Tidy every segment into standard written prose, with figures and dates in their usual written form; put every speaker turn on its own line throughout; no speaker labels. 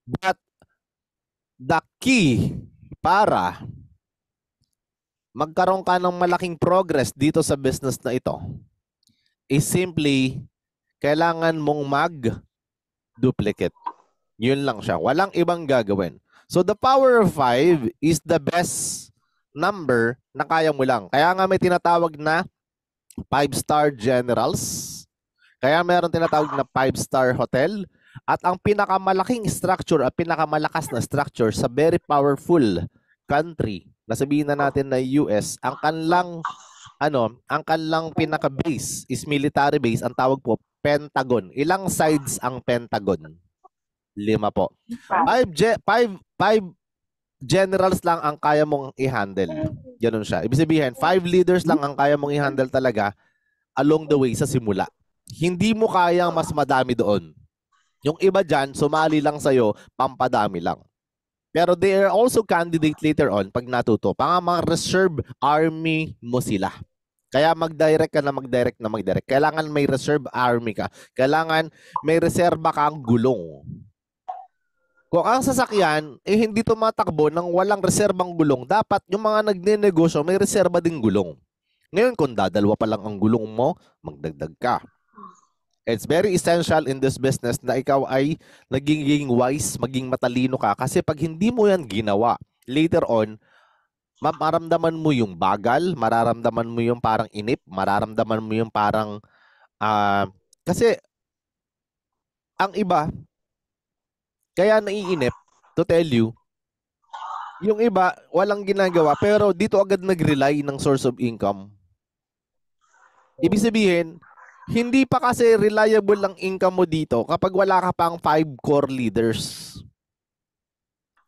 But the key para magkaroon ka ng malaking progress dito sa business na ito is simply kailangan mong mag-duplicate. Yun lang siya. Walang ibang gagawin. So the power of 5 is the best number na kaya mo lang. Kaya nga may tinatawag na 5-star generals. Kaya meron tinatawag na 5-star hotel. At ang pinakamalaking structure at pinakamalakas na structure sa very powerful country, na sabihin na natin na US, ang kanlang pinaka-base is military base. Ang tawag po, Pentagon. Ilang sides ang Pentagon? 5 po. 5 generals lang ang kaya mong i-handle. Ganun siya. Ibig sabihin, 5 leaders lang ang kaya mong i-handle talaga along the way sa simula. Hindi mo kayang mas madami doon. Yung iba dyan, sumali lang sa'yo, pampadami lang. Pero they are also candidate later on pag natuto. Mga reserve army mo sila. Kaya mag-direct ka na mag-direct na mag-direct. Kailangan may reserve army ka. Kailangan may reserba kang gulong. Kung ang sasakyan hindi tumatakbo ng walang reserbang gulong, dapat yung mga nagnenegosyo may reserba ding gulong. Ngayon, kung dadalwa pa lang ang gulong mo, magdagdag ka. It's very essential in this business na ikaw ay nagiging wise, maging matalino ka. Kasi pag hindi mo yan ginawa, later on, mararamdaman mo yung bagal, mararamdaman mo yung parang inip, mararamdaman mo yung parang, kasi ang iba, kaya naiinip, to tell you, yung iba, walang ginagawa, pero dito agad nag-rely ng source of income. Ibig sabihin, hindi pa kasi reliable ang income mo dito kapag wala ka pang 5 core leaders.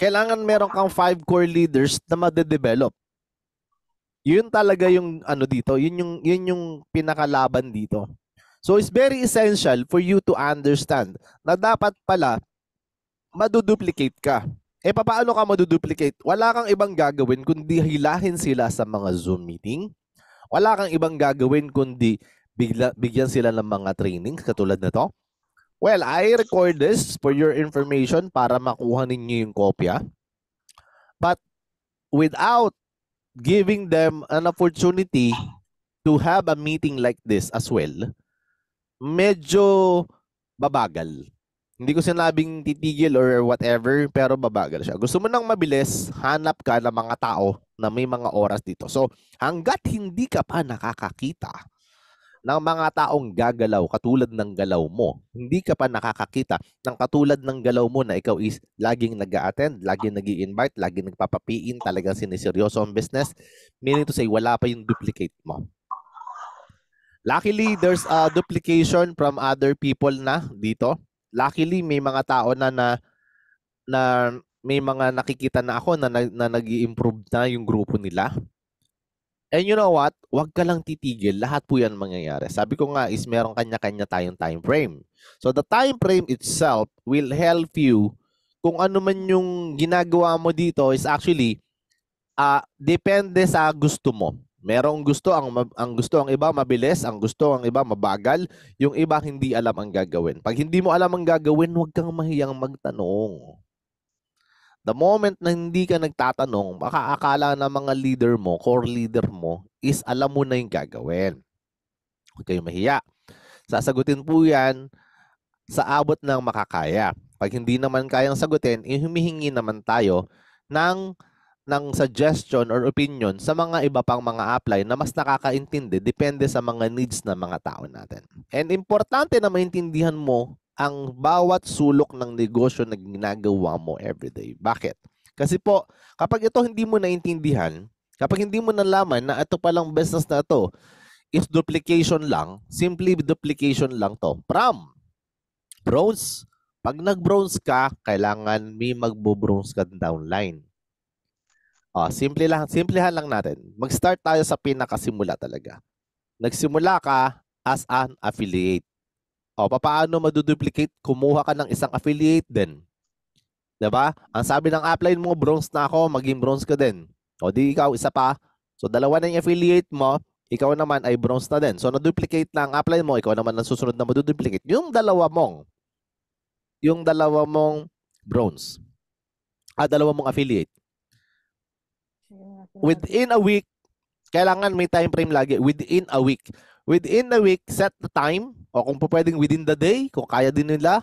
Kailangan meron kang 5 core leaders na madedevelop. Yun talaga yung dito, yun yung pinakalaban dito. So it's very essential for you to understand na dapat pala maduduplicate ka. Paano ka maduduplicate? Wala kang ibang gagawin kundi hilahin sila sa mga Zoom meeting. Wala kang ibang gagawin kundi bigyan sila ng mga trainings katulad nito. Well, I record this for your information para makuha ninyo yung kopya. But without giving them an opportunity to have a meeting like this as well, medyo babagal. Hindi ko sinabing titigil or whatever, pero babagal siya. Gusto mo nang mabilis, hanap ka ng mga tao na may mga oras dito. So, hanggat hindi ka pa nakakakita ng mga taong gagalaw katulad ng galaw mo, hindi ka pa nakakakita ng katulad ng galaw mo na ikaw is laging nag-a-attend, laging nag-i-invite, laging nagpapapiin, talagang siniseryoso ang business, meaning to say, wala pa yung duplicate mo. Luckily, there's a duplication from other people na dito. Luckily, may mga tao na may mga nakikita na ako na nag-i-improve na yung grupo nila. And you know what? Huwag ka lang titigil. Lahat po yan mangyayari. Sabi ko nga is meron kanya-kanya tayong time frame. So the time frame itself will help you kung ano man yung ginagawa mo dito is actually depende sa gusto mo. Merong gusto ang gusto ang iba mabilis, ang gusto ang iba mabagal, yung iba hindi alam ang gagawin. Pag hindi mo alam ang gagawin, huwag kang mahiyang magtanong. The moment na hindi ka nagtatanong, baka akala ng mga leader mo, core leader mo, is alam mo na yung gagawin. Huwag kayong mahiya. Sasagutin po yan sa abot ng makakaya. Pag hindi naman kayang sagutin, humihingi naman tayo ng suggestion or opinion sa mga iba pang mga apply na mas nakakaintindi depende sa mga needs ng mga tao natin. And importante na maintindihan mo ang bawat sulok ng negosyo na ginagawa mo everyday. Bakit? Kasi po, kapag ito hindi mo naintindihan, kapag hindi mo nalaman na ito palang business na ito is duplication lang, simply duplication lang to. From bronze, pag nag-bronze ka, kailangan may magbo-bronze ka downline. Simplehan lang natin. Mag-start tayo sa pinakasimula talaga. Nagsimula ka as an affiliate. Paano maduduplicate? Kumuha ka ng isang affiliate din. 'Di ba? Ang sabi ng upline mo, bronze na ako, maging bronze ka din. Di ikaw, isa pa. So, dalawa na yung affiliate mo, ikaw naman ay bronze na din. So, na-duplicate na ang upline mo, ikaw naman ang susunod na maduduplicate. Yung dalawa mong bronze. Dalawa mong affiliate. Within a week, kailangan may time frame lagi. Within a week. Within a week, set the time. O kung po pwedeng within the day, kung kaya din nila,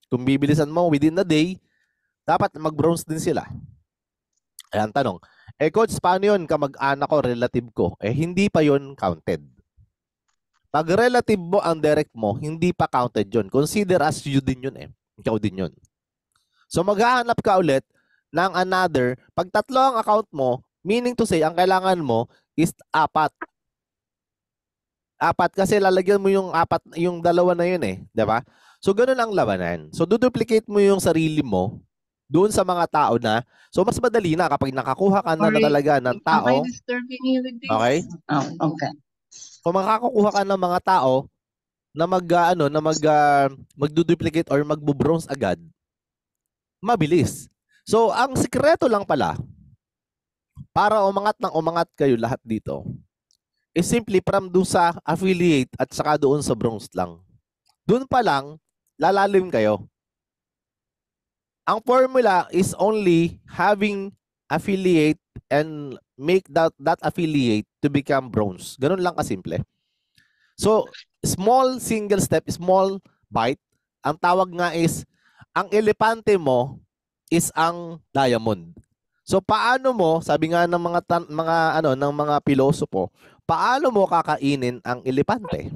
kung bibilisan mo within the day, dapat mag-bronze din sila. Ayan, tanong. Coach, paano yun kamag-anak ko, relative ko? Hindi pa yun counted. Pag relative mo ang direct mo, hindi pa counted yun. Consider as you din yun Ikaw din yun. So maghahanap ka ulit ng another. Pag tatlo ang account mo, meaning to say, ang kailangan mo is 4. 4 kasi lalagyan mo yung 4, yung dalawa na yun di ba? So ganun ang labanan. So duplicate mo yung sarili mo doon sa mga tao na, so mas madali na kapag nakakuha ka na talaga ng tao. Okay?
Oh, okay.
Kung makakakuha ka ng mga tao na magduduplicate or magbo-bronze agad, mabilis. So ang sikreto lang pala para umangat kayo lahat dito is simply from doon sa affiliate at saka doon sa bronze lang. Doon pa lang lalalim kayo. Ang formula is only having affiliate and make that affiliate to become bronze. Ganun lang kasimple. So, small single step, small bite. Ang tawag nga is, ang elepante mo is ang diamond. So, paano mo, sabi nga ng mga pilosopo, paano mo kakainin ang elepante?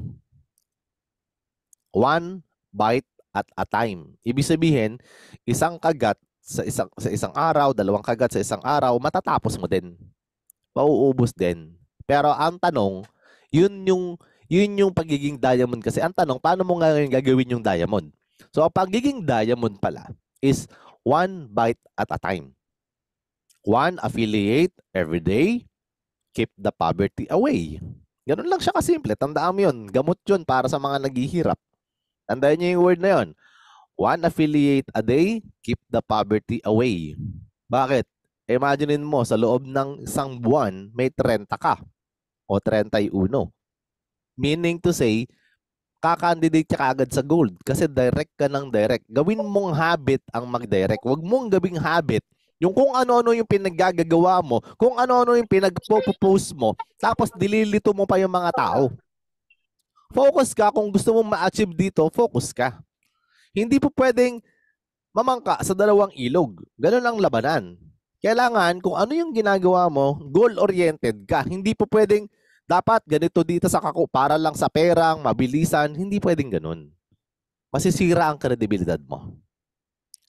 One bite at a time. Ibig sabihin, isang kagat sa isang araw, 2 kagat sa isang araw, matatapos mo din. Mauubos din. Pero ang tanong, yun yung pagiging diamond kasi. Ang tanong, paano mo ngayon gagawin yung diamond? So, ang pagiging diamond pala is one bite at a time. One affiliate every day, keep the poverty away. Ganun lang siya kasimple. Tandaan mo yun. Gamot yun para sa mga naghihirap. Tandaan niyo yung word na yun. One affiliate a day, keep the poverty away. Bakit? Imaginein mo, sa loob ng isang buwan, may 30 ka o 31. Meaning to say, kakandidate ka agad sa gold kasi direct ka ng direct. Gawin mong habit ang mag-direct. Huwag mong gawing habit yung kung ano-ano yung pinaggagawa mo, kung ano-ano yung pinagpo-post mo, tapos dililito mo pa yung mga tao. Focus ka kung gusto mong ma-achieve dito, focus ka. Hindi po pwedeng mamangka sa dalawang ilog. Ganun ang labanan. Kailangan kung ano yung ginagawa mo, goal-oriented ka. Hindi po pwedeng dapat ganito dito sa kako para lang sa perang, mabilisan. Hindi pwedeng ganun. Masisira ang kredibilidad mo.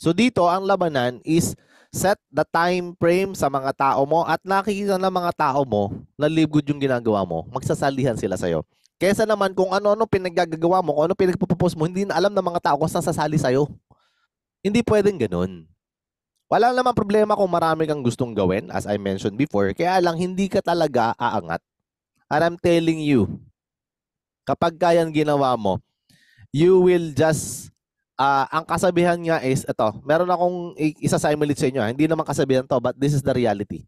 So dito, ang labanan is set the time frame sa mga tao mo at nakikita ng mga tao mo na live good yung ginagawa mo, magsasalihan sila sa'yo. Kesa naman kung ano-ano pinaggagawa mo, kung ano pinagpo-post mo, hindi na alam ng mga tao kung saan sasali sa'yo. Hindi pwedeng ganun. Wala namang problema kung marami kang gustong gawin, as I mentioned before, kaya lang hindi ka talaga aangat. And I'm telling you, kapag kayang ginawa mo, you will just, ang kasabihan nga is, ito, meron akong isa-simulate sa inyo. Hindi naman kasabihan to, but this is the reality.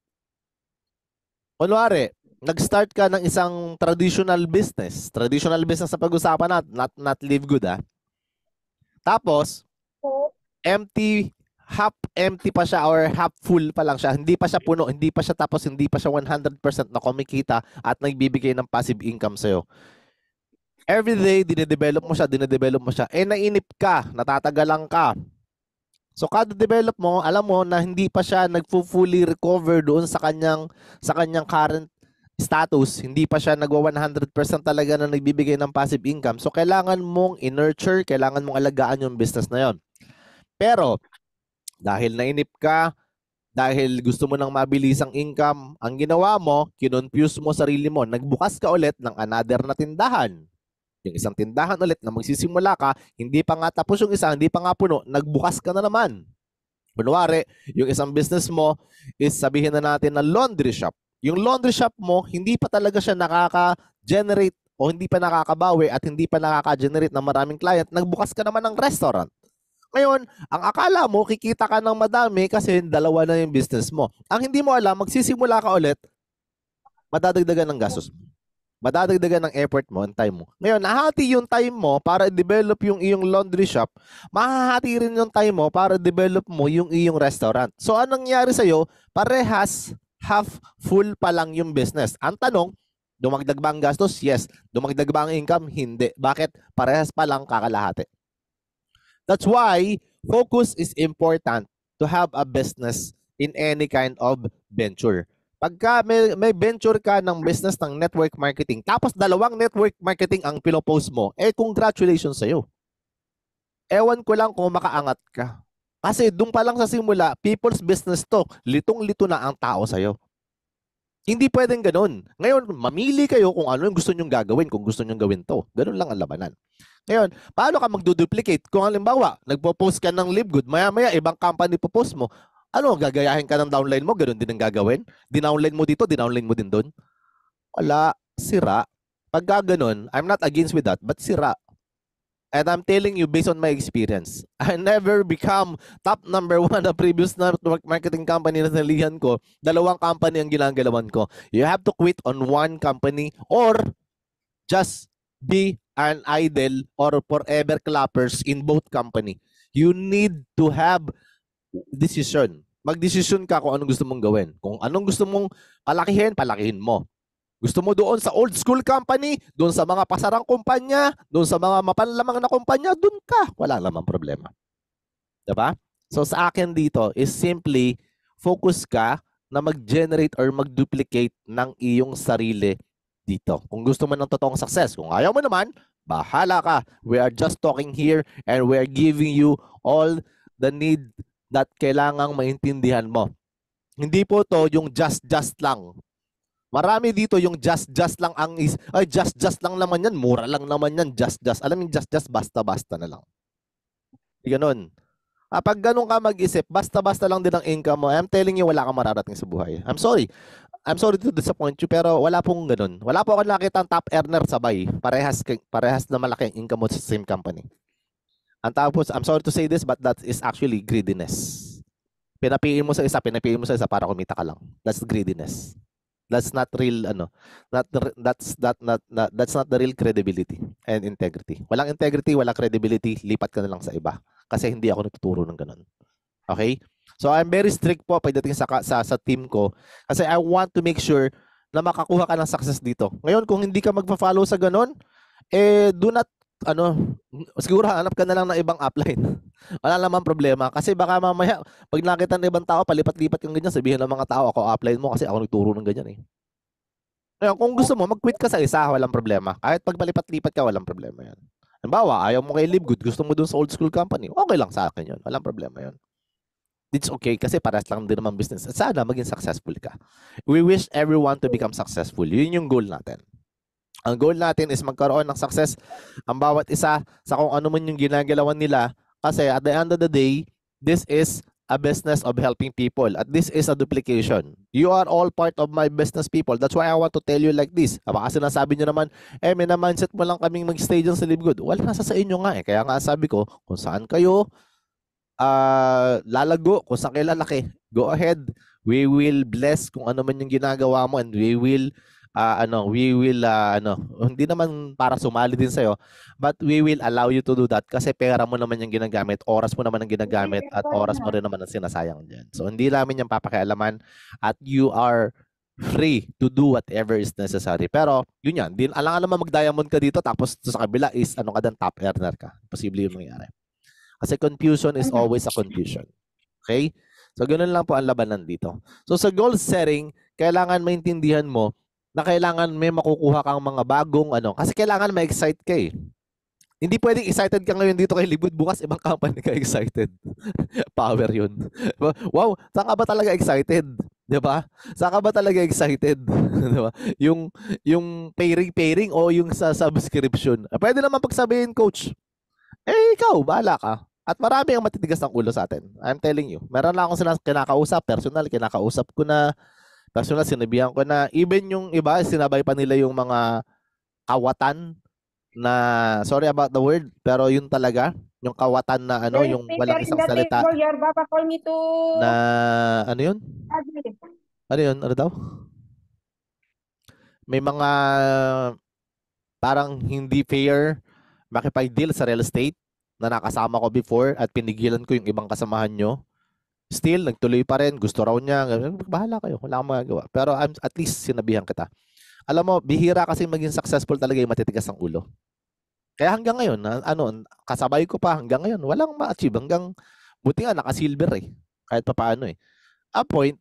Kunwari, nag-start ka ng isang traditional business. Traditional business sa pag-usapan natin, not live good Tapos, half empty pa siya or half full pa lang siya. Hindi pa siya puno, hindi pa siya tapos, hindi pa siya 100% na kumikita at nagbibigay ng passive income sa'yo. Every day, dinedevelop mo siya. Nainip ka, natatagalan ka. So, kada develop mo, alam mo na hindi pa siya nag-fully recover doon sa kanyang current status. Hindi pa siya nagwa 100% talaga na nagbibigay ng passive income. So, kailangan mong i-nurture, kailangan mong alagaan yung business na yon. Pero, dahil nainip ka, dahil gusto mo ng mabilisang income, ang ginawa mo, kinonfuse mo sarili mo, nagbukas ka ulit ng another na tindahan. Yung isang tindahan ulit na magsisimula ka, hindi pa nga tapos yung isa, hindi pa nga puno, nagbukas ka na naman. Kunwari, yung isang business mo is sabihin na natin na laundry shop. Yung laundry shop mo, hindi pa talaga siya nakaka-generate o hindi pa nakakabawi at hindi pa nakaka-generate ng maraming client, nagbukas ka naman ng restaurant. Ngayon, ang akala mo, kikita ka ng madami kasi dalawa na yung business mo. Ang hindi mo alam, magsisimula ka ulit, madadagdagan ng gastos mo. Madadagdagan ng effort mo and time mo. Ngayon, nahati yung time mo para develop yung iyong laundry shop, mahahati rin yung time mo para develop mo yung iyong restaurant. So, anong nangyari sa'yo? Parehas half full pa lang yung business. Ang tanong, dumagdag ba ang gastos? Yes. Dumagdag ba ang income? Hindi. Bakit? Parehas pa lang kakalahati. That's why focus is important to have a business in any kind of venture. Pagka may venture ka ng business ng network marketing, tapos dalawang network marketing ang pinopost mo, congratulations sa'yo. Ewan ko lang kung makaangat ka. Kasi doon pa lang sa simula, people's business to, litong-lito na ang tao sa'yo. Hindi pwedeng ganun. Ngayon, mamili kayo kung ano yung gusto nyong gagawin, kung gusto nyong gawin to. Ganun lang ang labanan. Ngayon, paano ka magduduplicate? Kung halimbawa, nagpo-post ka ng Livegood, maya-maya ibang company po-post mo, ano, gagayahin ka ng downline mo, ganun din ang gagawin? Dinownline mo dito, dinownline mo din doon? Wala, sira. Pag ganun, I'm not against with that, but sira. And I'm telling you based on my experience, I never become top number 1 na previous network marketing company na nalihan ko. Dalawang company ang ginagalawan ko. You have to quit on one company or just be an idol or forever clappers in both company. You need to have decision. Mag-decision ka kung anong gusto mong gawin. Kung anong gusto mong palakihin, palakihin mo. Gusto mo doon sa old school company, doon sa mga pasarang kumpanya, doon sa mga mapanlamang na kumpanya, doon ka. Wala namang problema. Diba? So sa akin dito is simply focus ka na mag-generate or mag-duplicate ng iyong sarili dito. Kung gusto mo ng totoong success, kung ayaw mo naman, bahala ka. We are just talking here and we are giving you all the need that kailangang maintindihan mo. Hindi po to yung just lang. Marami dito yung just lang ang just lang naman yan, mura lang naman yan, just. Alam mo yung just basta-basta na lang. Ganun. Pag ganun ka mag-isip, basta-basta lang din ang income mo, I'm telling you, wala kang mararating sa buhay. I'm sorry to disappoint you, pero wala pong ganun. Wala po ako nakita ang top earner sabay. Parehas na malaki ang income mo sa same company. Ang tapos, I'm sorry to say this, but that is actually greediness. Pinapiin mo sa isa para kumita ka lang. That's greediness. That's not real that's not the real credibility and integrity. Walang integrity, walang credibility, lipat ka na lang sa iba kasi hindi ako nagtuturo ng ganun. Okay? So I'm very strict po pagdating sa team ko kasi I want to make sure na makakuha ka ng success dito. Ngayon kung hindi ka magfa-follow sa ganun, do not siguro hanap ka na lang ng ibang upline. Wala namang problema kasi baka mamaya pag nakita ng ibang tao palipat-lipat yung ganyan, sabihin ng mga tao ako upline mo kasi ako nagturo ng ganyan eh. Ngayon, kung gusto mo mag-quit ka sa isa, walang problema. Kahit pag palipat-lipat ka, walang problema yan. Halimbawa, ayaw mo kay Livegood, gusto mo dun sa old school company, okay lang sa akin yun. Walang problema yun. It's okay kasi parehas lang din naman business. At sana maging successful ka. We wish everyone to become successful. Yun yung goal natin. Ang goal natin is magkaroon ng success ang bawat isa sa kung ano man yung ginagalawan nila kasi at the end of the day, this is a business of helping people at this is a duplication. You are all part of my business people. That's why I want to tell you like this. Baka sinasabi nyo naman, may na-mindset mo lang kaming mag-stay dyan sa Livegood. Well, nasa sa inyo nga eh. Kaya nga sabi ko, kung saan kayo lalago, kung saan kayo lalaki, go ahead. We will bless kung ano man yung ginagawa mo and we will hindi naman para sumali din sa'yo, but we will allow you to do that kasi pera mo naman yung ginagamit, oras mo naman ang ginagamit, at oras mo rin naman ang sinasayang dyan. So, hindi namin yung papakialaman at you are free to do whatever is necessary. Pero, yun yan. Alangan naman mag-diamond ka dito tapos sa kabila is ka dan top earner ka. Posible yung mangyari. Kasi confusion is always a confusion. Okay? So, ganun lang po ang labanan dito. So, sa goal setting, kailangan maintindihan mo na kailangan may makukuha kang mga bagong kasi kailangan ma-excite ka eh. Hindi pwedeng excited ka ngayon dito kay Livegood, bukas ibang company ka excited. Power yun. Wow, saan ka ba talaga excited? 'Di ba? Saan ka ba talaga excited? 'Di ba? Yung pairing o yung sa subscription. Pwede naman pagsabihin, coach. Ikaw, bahala ka. At marami ang matitigas ng ulo sa atin. I'm telling you. Meron lang akong kinakausap, personal, kinakausap ko na personal, sinabihan ko na even yung iba, sinabay pa nila yung mga kawatan na, sorry about the word, pero yun talaga, yung kawatan na yung walang isang salita na, ano yun? Ano yun? Ano daw? may mga parang hindi fair makipag-deal sa real estate na nakasama ko before at pinigilan ko yung ibang kasamahan nyo. Still, nagtuloy pa rin. Gusto raw niya. Bahala kayo. Wala akong magagawa. Pero at least sinabihan kita. Alam mo, bihira kasi maging successful talaga yung matitigas ang ulo. Kaya hanggang ngayon, kasabay ko pa hanggang ngayon, walang ma-achieve. Buti nga, naka-silver eh. Kahit pa paano eh. A point,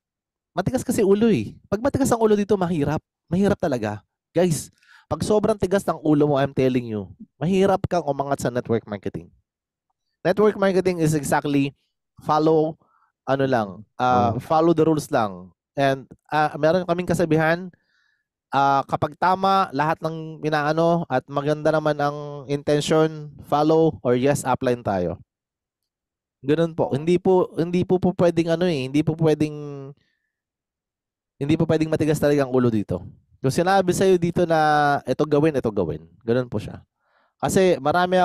matigas kasi ulo eh. Pag matigas ang ulo dito, mahirap. Mahirap talaga. Guys, pag sobrang tigas ng ulo mo, I'm telling you, mahirap kang umangat sa network marketing. Network marketing is exactly follow follow the rules lang. And meron kaming kasabihan, kapag tama lahat ng minaano at maganda naman ang intention, follow or yes, upline tayo. Ganun po. Hindi po pwedeng hindi po pwedeng matigas talaga ang ulo dito. Kung sinabi sa iyo dito na ito gawin. Ganun po siya. Kasi marami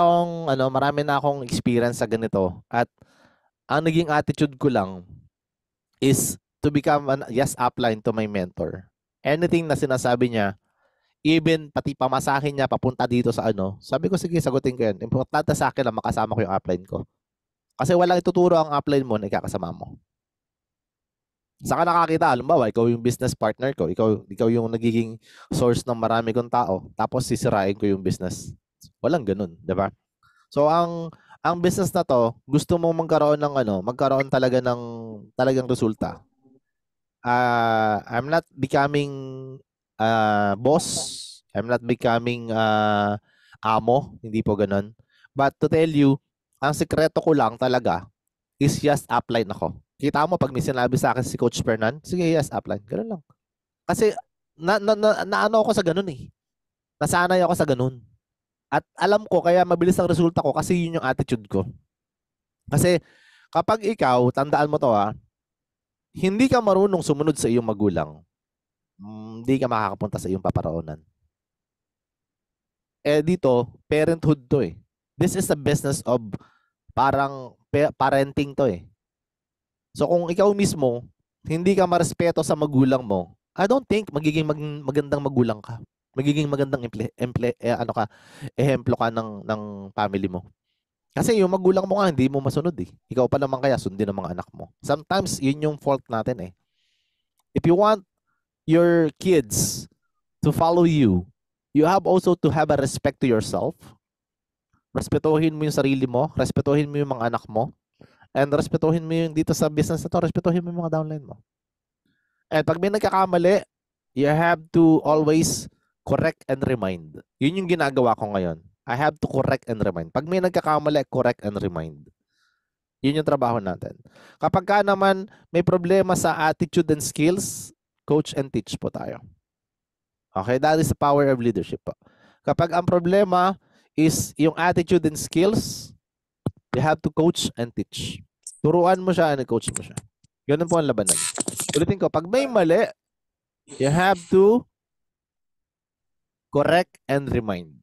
na akong experience sa ganito at ang naging attitude ko lang is to become an yes upline to my mentor. Anything na sinasabi niya, even pati pamasahin niya papunta dito sa sabi ko sige, sagutin ko yan. Importante sa akin na makasama ko yung upline ko. Kasi walang ituturo ang upline mo na ikakasama mo. Saka nakakita, halimbawa, ikaw yung business partner ko, ikaw yung nagiging source ng marami kong tao, tapos sisirain ko yung business. Walang ganun, di ba? So ang business na to, gusto mong magkaroon talaga ng talagang resulta. I'm not becoming boss. I'm not becoming amo, hindi po ganun. But to tell you, ang sikreto ko lang talaga is just upline ako. Kita mo pag may sinabi sa akin si Coach Fernan, sige, yes, upline. Ganun lang. Kasi naano ako sa ganun eh. Nasanay ako sa ganun. At alam ko kaya mabilis ang resulta ko kasi yun yung attitude ko. Kasi kapag ikaw, tandaan mo to hindi ka marunong sumunod sa iyong magulang, hindi ka makakapunta sa iyong paparoonan. Dito, parenthood to eh. This is a business of parang parenting to eh. So kung ikaw mismo, hindi ka marespeto sa magulang mo, I don't think magiging magandang magulang ka. Magiging magandang ehemplo ka ng family mo. Kasi yung magulang mo nga, hindi mo masunod eh. Ikaw pa naman kaya sundin ng mga anak mo. Sometimes, yun yung fault natin eh. If you want your kids to follow you, you have also to have a respect to yourself. Respetuhin mo yung sarili mo, respetuhin mo yung mga anak mo, and respetuhin mo yung dito sa business na to, respetuhin mo yung mga downline mo. And pag may nagkakamali, you have to always correct and remind. Yun yung ginagawa ko ngayon. I have to correct and remind. Pag may nagkakamali, correct and remind. Yun yung trabaho natin. Kapag ka naman may problema sa attitude and skills, coach and teach po tayo. Okay, that is the power of leadership po. Kapag ang problema is yung attitude and skills, you have to coach and teach. Turuan mo siya and coach mo siya. Ganun po ang labanan. Ulitin ko, pag may mali, you have to correct and remind.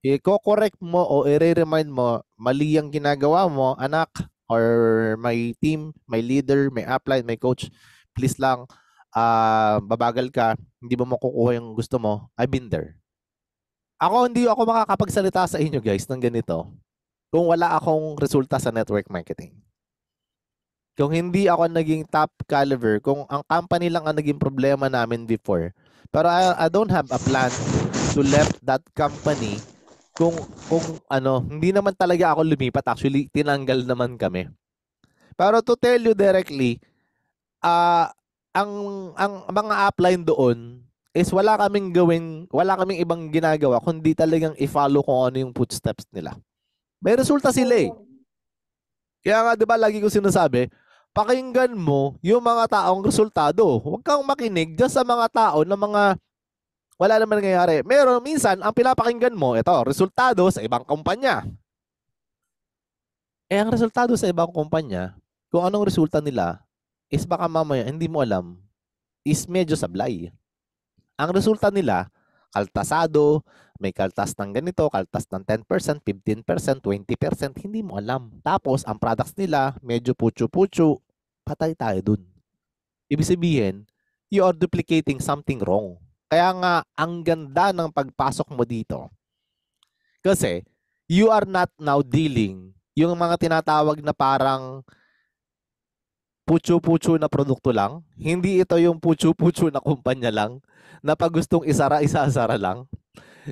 I-correct mo o i-remind mo, mali ang ginagawa mo, anak, or my team, my leader, my upline, my coach, please lang, babagal ka, hindi mo makukuha yung gusto mo, I've been there. Hindi ako makakapagsalita sa inyo guys ng ganito kung wala akong resulta sa network marketing. Kung hindi ako naging top caliber, kung ang company lang ang naging problema namin before, pero I don't have a plan to left that company kung hindi naman talaga ako lumipat. Actually, tinanggal naman kami. Pero to tell you directly, ang mga upline doon is wala kaming ibang ginagawa kundi talagang i-follow kung ano yung footsteps nila. May resulta sila eh. Kaya nga 'di ba lagi ko sinasabi, pakinggan mo yung mga taong resultado. Huwag kang makinig dyan sa mga tao na mga wala naman nangyayari. Meron minsan ang pinapakinggan mo, ito, resultado sa ibang kumpanya. Ang resultado sa ibang kumpanya, kung anong resulta nila, is baka mamaya hindi mo alam, is medyo sablay. Ang resulta nila, kaltasado, may kaltas ng ganito, kaltas ng 10%, 15%, 20%, hindi mo alam. Tapos, ang products nila, medyo patay tayo dun. Ibig sabihin, you are duplicating something wrong. Kaya nga, ang ganda ng pagpasok mo dito. Kasi, you are not now dealing yung mga tinatawag na parang putyo-putyo na produkto lang. Hindi ito yung putyo-putyo na kumpanya lang na pag gustong isara, isasara lang.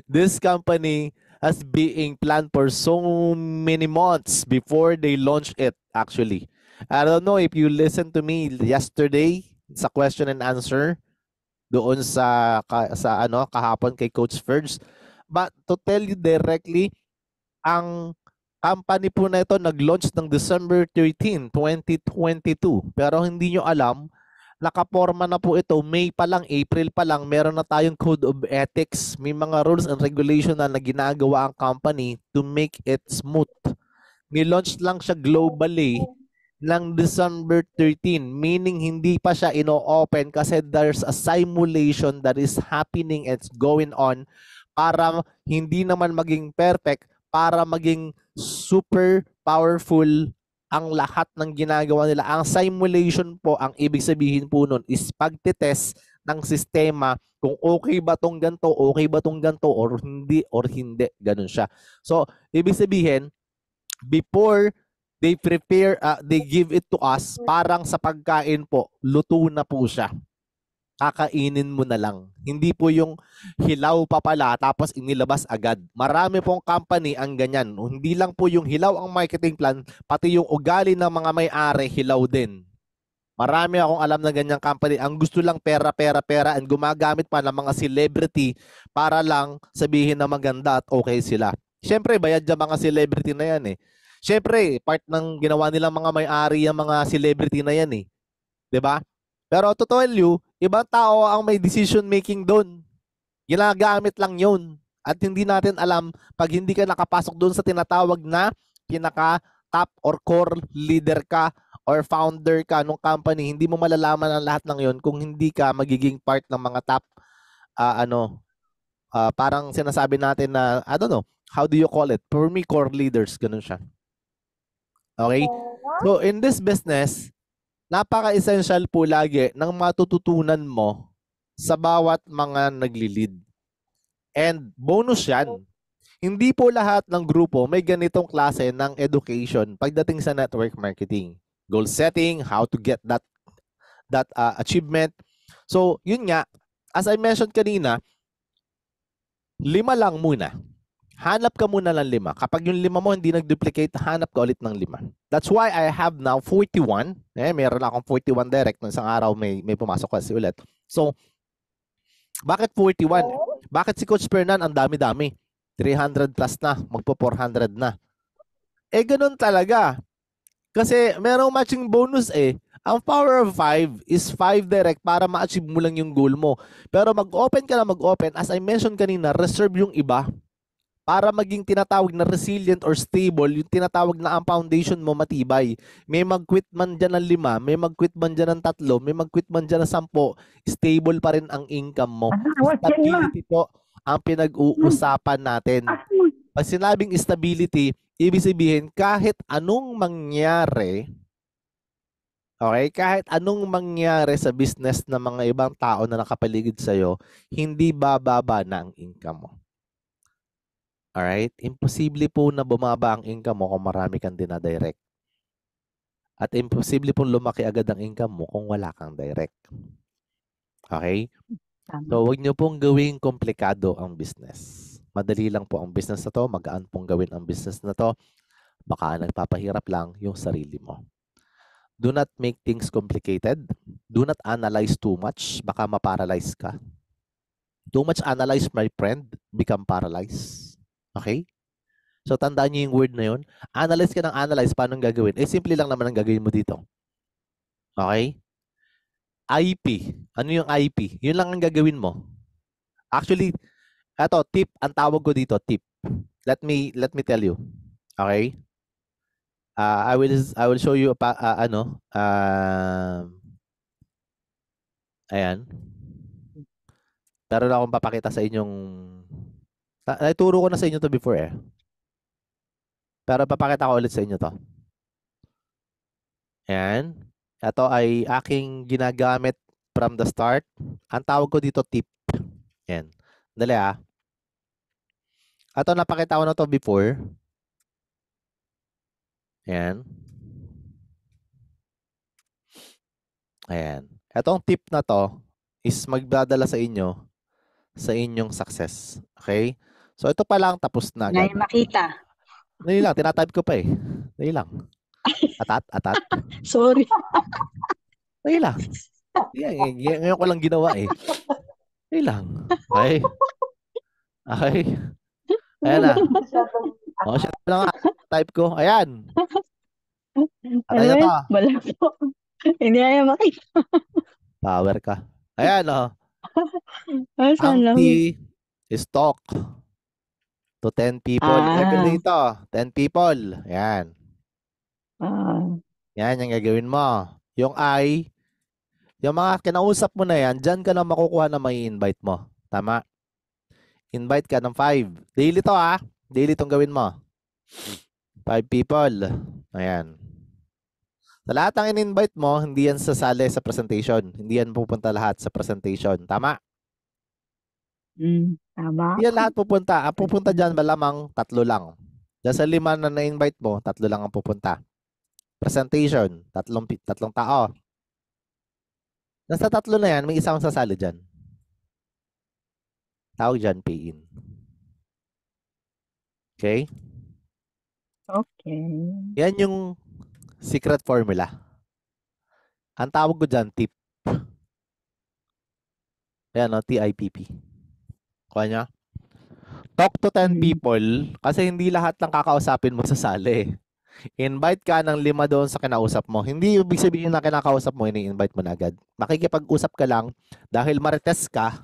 This company has being planned for so many months before they launch it actually. I don't know if you listened to me yesterday sa question and answer doon sa ano kahapon kay Coach Ferds. But to tell you directly, ang company po na ito nag-launch ng December 13, 2022. Pero hindi nyo alam, nakaporma na po ito. May pa lang, April pa lang, meron na tayong Code of Ethics. May mga rules and regulation na ginagawa ang company to make it smooth. Nilaunch lang siya globally ng December 13, meaning hindi pa siya ino-open kasi there's a simulation that is happening and it's going on para hindi naman maging perfect, para maging super powerful ang lahat ng ginagawa nila. Ang simulation po, ang ibig sabihin po nun is pagtitest ng sistema kung okay ba tong ganto, okay ba tong ganto, or hindi, ganun siya. So, ibig sabihin, before they give it to us, parang sa pagkain po, luto na po siya. Kakainin mo na lang. Hindi po yung hilaw pa pala tapos inilabas agad. Marami pong company ang ganyan. Hindi lang po yung hilaw ang marketing plan, pati yung ugali ng mga may-ari hilaw din. Marami akong alam na ganyang company. Ang gusto lang pera, pera, pera and gumagamit pa ng mga celebrity para lang sabihin na maganda at okay sila. Siyempre, bayad dyan mga celebrity na yan eh. Siyempre, part ng ginawa nilang mga may-ari ang mga celebrity na yan eh. 'Di ba? Pero to tell you, ibang tao ang may decision making doon. Ginagamit lang yun. At hindi natin alam pag hindi ka nakapasok doon sa tinatawag na pinaka top or core leader ka or founder ka ng company, hindi mo malalaman ang lahat ng yon kung hindi ka magiging part ng mga top parang sinasabi natin na I don't know, how do you call it? For me, core leaders, ganun siya. Okay? So in this business, napaka-essential po lagi ng matututunan mo sa bawat mga nagli-lead. And bonus yan. Hindi po lahat ng grupo may ganitong klase ng education pagdating sa network marketing. Goal setting, how to get that achievement. So, yun nga, as I mentioned kanina, 5 lang muna. Hanap ka muna ng 5. Kapag yung 5 mo hindi nag-duplicate, hanap ka ulit ng 5. That's why I have now 41. Meron akong 41 direct. Nung isang araw may pumasok kasi ulit. So, bakit 41? Bakit si Coach Fernan ang dami-dami? 300 plus na, magpo 400 na. Ganun talaga. Kasi merong matching bonus eh. Ang power of 5 is 5 direct para ma-achieve mo lang yung goal mo. Pero mag-open ka na mag-open. As I mentioned kanina, reserve yung iba para maging tinatawag na resilient or stable, yung tinatawag na ang foundation mo matibay. May mag-quit man dyan ng 5, may mag-quit man dyan ng 3, may mag-quit man dyan ng 10, stable pa rin ang income mo. Stability po ang pinag-uusapan natin. Pag sinabing stability, ibig sabihin kahit anong mangyari, okay, kahit anong mangyari sa business ng mga ibang tao na nakapaligid sa'yo, hindi bababa na ang income mo. Alright? Imposible po na bumaba ang income mo kung marami kang dinadirect. At imposible pong lumaki agad ang income mo kung wala kang direct. Okay? So, huwag niyo pong gawing komplikado ang business. Madali lang po ang business na to. Magaan pong gawin ang business na to. Baka nagpapahirap lang yung sarili mo. Do not make things complicated. Do not analyze too much. Baka maparalyze ka. Too much analyze, my friend, become paralyzed. Okay? So, tandaan niyo yung word na yun. Analyze ka ng analyze, paano gagawin? Simple lang naman ang gagawin mo dito. Okay? IP. Ano yung IP? Yun lang ang gagawin mo. Actually, eto, tip. Ang tawag ko dito, tip. Let me tell you. Okay? I will show you ayan. Meron akong papakita sa inyong naituro ko na sa inyo to before eh. Pero papakita ko ulit sa inyo to. Ayan. Ito ay aking ginagamit from the start. Ang tawag ko dito tip. Yan. Dali ah. Ito, napakita ko na to before. Yan. Ayan. Etong tip na to is magdadala sa inyo sa inyong success. Okay? So, ito pa lang, tapos na agad.
Ngayon makita.
Dali lang, tinatype ko pa eh. Dali lang. Atat.
Sorry.
Dali lang. Ngayon ko lang ginawa eh. Dali lang. Okay? Okay? Ayan na. O, siya na nga. Type ko. Ayan. Atay na to.
Wala po. Hindi ayaw makita.
Power ka. Ayan o.
Saan
Ang
lang?
T is talk to 10 people every day to. 10 people. Ayan. Yan yung gagawin mo. Yung I, yung mga kinausap mo na yan, dyan ka na makukuha na may invite mo. Tama? Invite ka ng 5. Daily to ah. Daily tong gawin mo. 5 people. Ayan. Sa lahat ng in-invite mo, hindi yan sasali sa presentation. Hindi yan pupunta lahat sa presentation. Tama?
Tama.
Hindi yan lahat pupunta. Ang pupunta dyan, malamang 3 lang. Dyan sa 5 na na-invite mo, 3 lang ang pupunta. Presentation, 3 tao. Nasa 3 na yan, may isang sasali dyan. Tawag dyan, pay in. Okay?
Okay.
Yan yung secret formula. Ang tawag ko dyan, tip. Ayan o, TIPP. Kuha niya. Talk to 10 people kasi hindi lahat ng kakausapin mo sasali. Invite ka ng 5 doon sa kinausap mo. Hindi ibig sabihin na kinakausap mo, ini-invite mo na agad. Makikipag-usap ka lang dahil marites ka,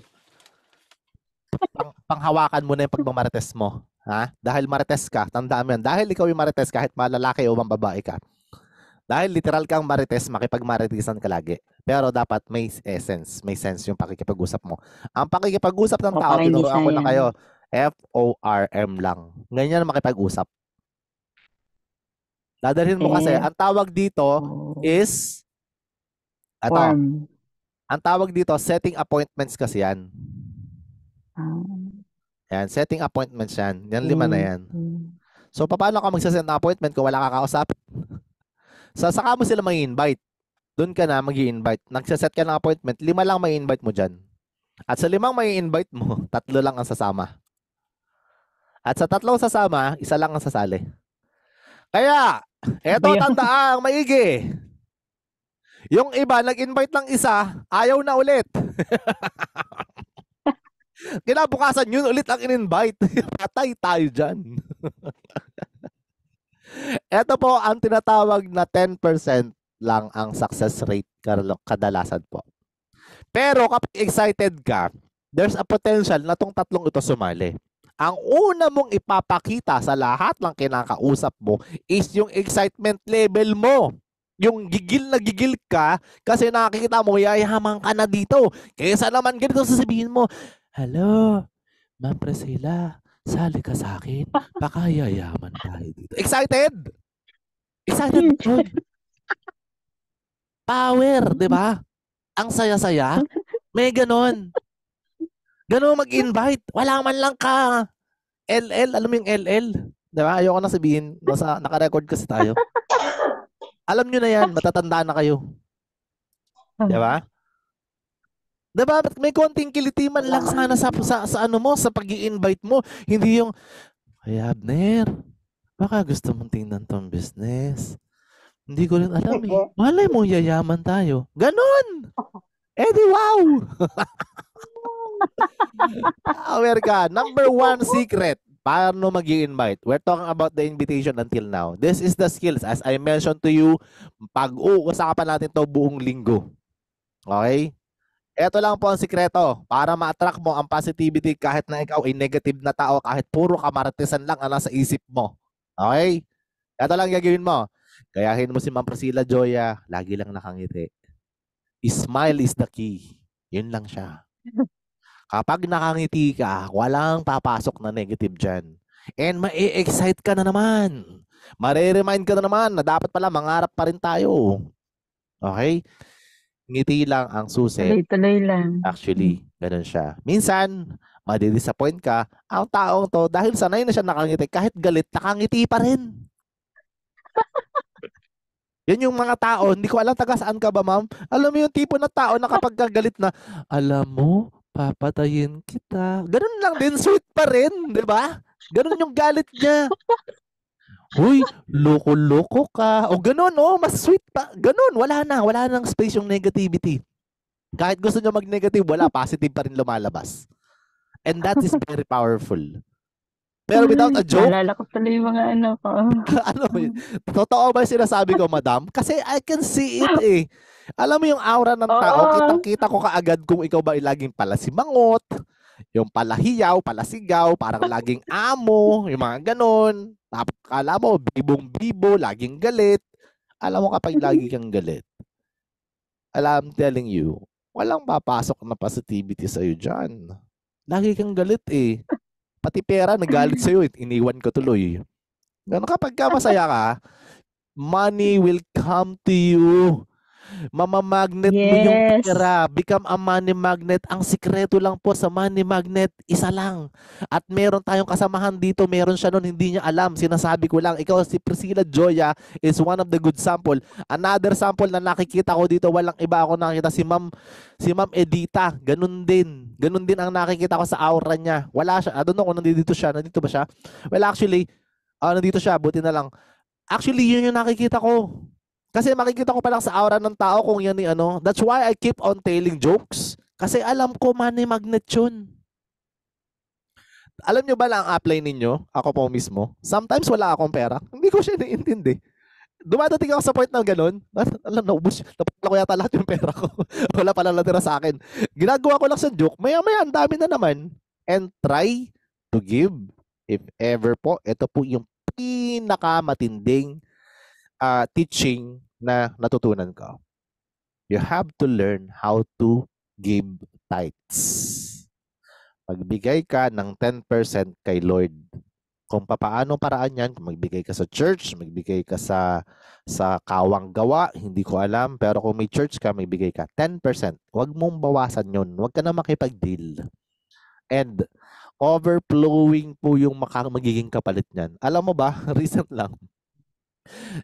panghawakan mo na yung pagmamarites mo. Ha? Dahil marites ka, tandaan mo yan. Dahil ikaw yung marites kahit malalaki o mambabae ka. Dahil literal kang marites, makipagmaritesan ka lagi. Pero dapat may essence, may sense yung pakikipag-usap mo. Ang pakikipag-usap ng tao, tinuruan ko na kayo, FORM lang. Ganyan makipag-usap. Dadalhin mo kasi, ang tawag dito is,
Form.
Ang tawag dito, setting appointments kasi yan. Yan, setting appointments yan. Yan 5 na yan. So, paano ka magsasend ng appointment kung wala ka kausap? So, saka mo sila may invite. Doon ka na mag-i-invite. Nagsaset ka ng appointment, 5 lang may invite mo dyan. At sa 5 may invite mo, 3 lang ang sasama. At sa 3 sasama, 1 lang ang sasali. Kaya, eto tandaang maigi. Yung iba, nag-invite lang isa, ayaw na ulit. Kinabukasan yun ulit ang in-invite. Patay tayo dyan. Ito po ang tinatawag na 10% lang ang success rate kadalasan po. Pero kapag excited ka, there's a potential na tong 3 ito sumali. Ang una mong ipapakita sa lahat ng kinakausap mo is yung excitement level mo. Yung gigil na gigil ka kasi nakikita mo yayaman ka na dito. Kaysa naman ganito sasabihin mo, hello, Ma'am Priscilla, sali ka sa akin. Baka yayaman tayo dito. Excited! Excited yun. Power, di ba? Ang saya-saya. May ganon. Ganon mag-invite. Wala man lang ka. LL, alam mo yung LL? Di ba? Ayoko na sabihin. Naka-record kasi tayo. Alam nyo na yan. Matatanda na kayo. Di ba? Diba? May konting kilitiman lang sana sa ano mo, sa pag-i-invite mo. Hindi yung, ay Abner, baka gusto mong tingnan tong business. Hindi ko rin alam eh. Malay mo, yayaman tayo. Ganon! Eh di wow! Aware ka. Number 1 secret. Paano mag-i-invite? We're talking about the invitation until now. This is the skills. As I mentioned to you, pag-uusapan natin to buong linggo. Okay? Ito lang po ang sikreto para ma-attract mo ang positivity kahit na ikaw ay negative na tao, kahit puro kamaratisan lang ang nasa isip mo. Okay? Ito lang gagawin mo. Gayahin mo si Ma'am Priscilla Joya, lagi lang nakangiti. Smile is the key. Yun lang siya. Kapag nakangiti ka, walang papasok na negative dyan. And ma-excite ka na naman. Mare-remind ka na naman na dapat pala mangarap pa rin tayo. Okay? Ngiti lang ang susi.
Tuloy-tuloy lang.
Actually, Ganun siya. Minsan, madidisappoint ka. Ang taong to, dahil sanay na siya nakangiti, kahit galit, nakangiti pa rin. Yan yung mga tao, hindi ko alam taga saan ka ba, ma'am? Alam mo yung tipo na tao na kapag galit na, alam mo, papatayin kita. Ganun lang din, sweet pa rin, di ba? Ganun yung galit niya. Uy, loko-loko ka. O ganun, oh, mas sweet pa. Ganun, wala nang space yung negativity. Kahit gusto niya mag-negative, wala, positive pa rin lumalabas. And that is very powerful. Pero without a joke,
Naalala ko tuloy yung mga ano ko.
ano, totoo ba yung sinasabi ko, madam? Kasi I can see it eh. Alam mo yung aura ng tao,
Oo.
kitang-kita ko kaagad kung ikaw ba ay laging palasimangot, yung palahiyaw, palasigaw, parang laging amo, yung mga ganon. Tapos kala mo, bibong-bibo, laging galit. Alam mo kapag lagi kang galit, I'm telling you, walang papasok na positivity sa'yo dyan. Lagi kang galit eh. Pati pera, nagalit sa'yo, iniwan ko tuloy. Ganun kapag ka masaya ka, money will come to you. Mamamagnet mo yung
Yes.
pera. Become a money magnet. Ang sikreto lang po sa money magnet, isa lang. At meron tayong kasamahan dito, meron siya nun, hindi niya alam. Sinasabi ko lang, ikaw si Priscilla Joya is one of the good sample. Another sample na nakikita ko dito, walang iba ako nakikita, si Ma'am Edita. Ganun din. Ganun din ang nakikita ko sa aura niya. Wala siya. I don't know kung nandito siya. Nandito ba siya? Well, actually, nandito siya. Buti na lang. Actually, yun yung nakikita ko. Kasi makikita ko pa lang sa aura ng tao kung yan yung ano. That's why I keep on telling jokes. Kasi alam ko money magnet yun. Alam nyo ba lang ang apply ninyo? Ako po mismo. Sometimes wala akong pera. Hindi ko siya naiintindi. Dumadating ako sa point na gano'n. Alam, naubos. Napala ko yata lahat yung pera ko. Wala pala natira sa akin. Ginagawa ko lang sa joke. Maya-maya, ang dami na naman. And try to give. If ever po, ito po yung pinakamatinding teaching na natutunan ko. You have to learn how to give tithes. Magbigay ka ng 10% kay Lord. Kung papaano paraan yan, kung magbigay ka sa church, magbigay ka sa kawang gawa, hindi ko alam. Pero kung may church ka, magbigay ka 10%. Huwag mong bawasan yun. Huwag ka na makipag-deal. And overflowing po yung magiging kapalit niyan. Alam mo ba, recent lang,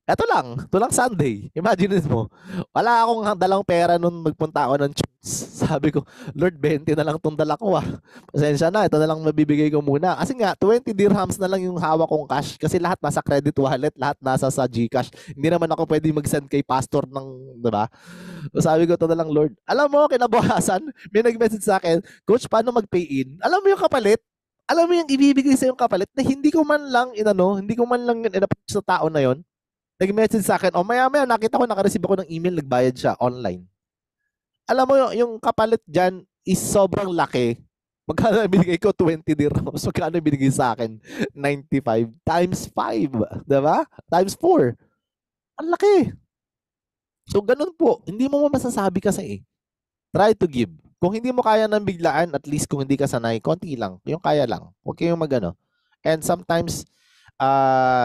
ito lang Sunday. Imagine mo, wala akong dalang pera nung magpunta ako ng church. Sabi ko, Lord, 20 na lang itong dala ko ah. Pasensya na, ito na lang mabibigay ko muna. Kasi nga, 20 dirhams na lang yung hawak kong cash. Kasi lahat nasa credit wallet, lahat nasa sa GCash. Hindi naman ako pwede mag-send kay pastor ng, diba? So sabi ko, ito na lang, Lord. Alam mo, kinabukasan, may nag-message sa akin, Coach, paano mag-pay in? Alam mo yung kapalit? Alam mo yung ibibigay sa yung kapalit na hindi ko man lang in-approach sa tao na yon. Nag-message sa akin, maya-maya nakita ko, naka-receive ako ng email, nagbayad siya online. Alam mo, yung kapalit dyan is sobrang laki. Magkano binigay ko? 20 dirhams. Magkano binigay sa akin? 95 times 5. Diba? Times 4. Ang laki. So, ganun po. Hindi mo masasabi kasi try to give. Kung hindi mo kaya ng biglaan, at least kung hindi ka sanay, konti lang. Yung kaya lang. Huwag kayong magano. And sometimes,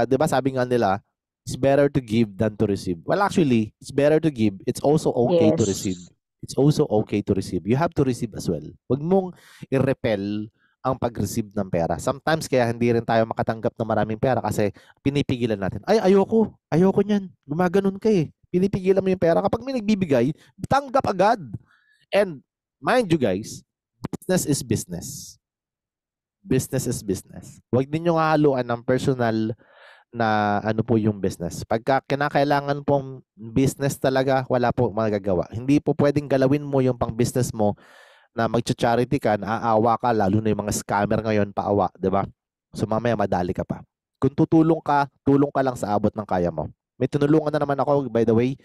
di ba sabi nga nila, it's better to give than to receive. Well, actually, it's better to give. It's also okay to receive. It's also okay to receive. You have to receive as well. Huwag mong i-repel ang pag-receive ng pera. Sometimes kaya hindi rin tayo makatanggap ng maraming pera kasi pinipigilan natin. Ay, ayoko niyan. Gumaganon ka eh. Pinipigilan mo yung pera. Kapag may nagbibigay, tanggap agad. And mind you guys, business is business. Business is business. Huwag ninyong haluan ng personal na ano po yung business. Pagka kinakailangan pong business talaga, wala po magagawa. Hindi po pwedeng galawin mo yung pang business mo na mag-charity ka, naaawa ka, lalo na yung mga scammer ngayon, paawa, di ba? So mamaya madali ka pa. Kung tulong ka lang sa abot ng kaya mo. May tinulungan na naman ako, by the way,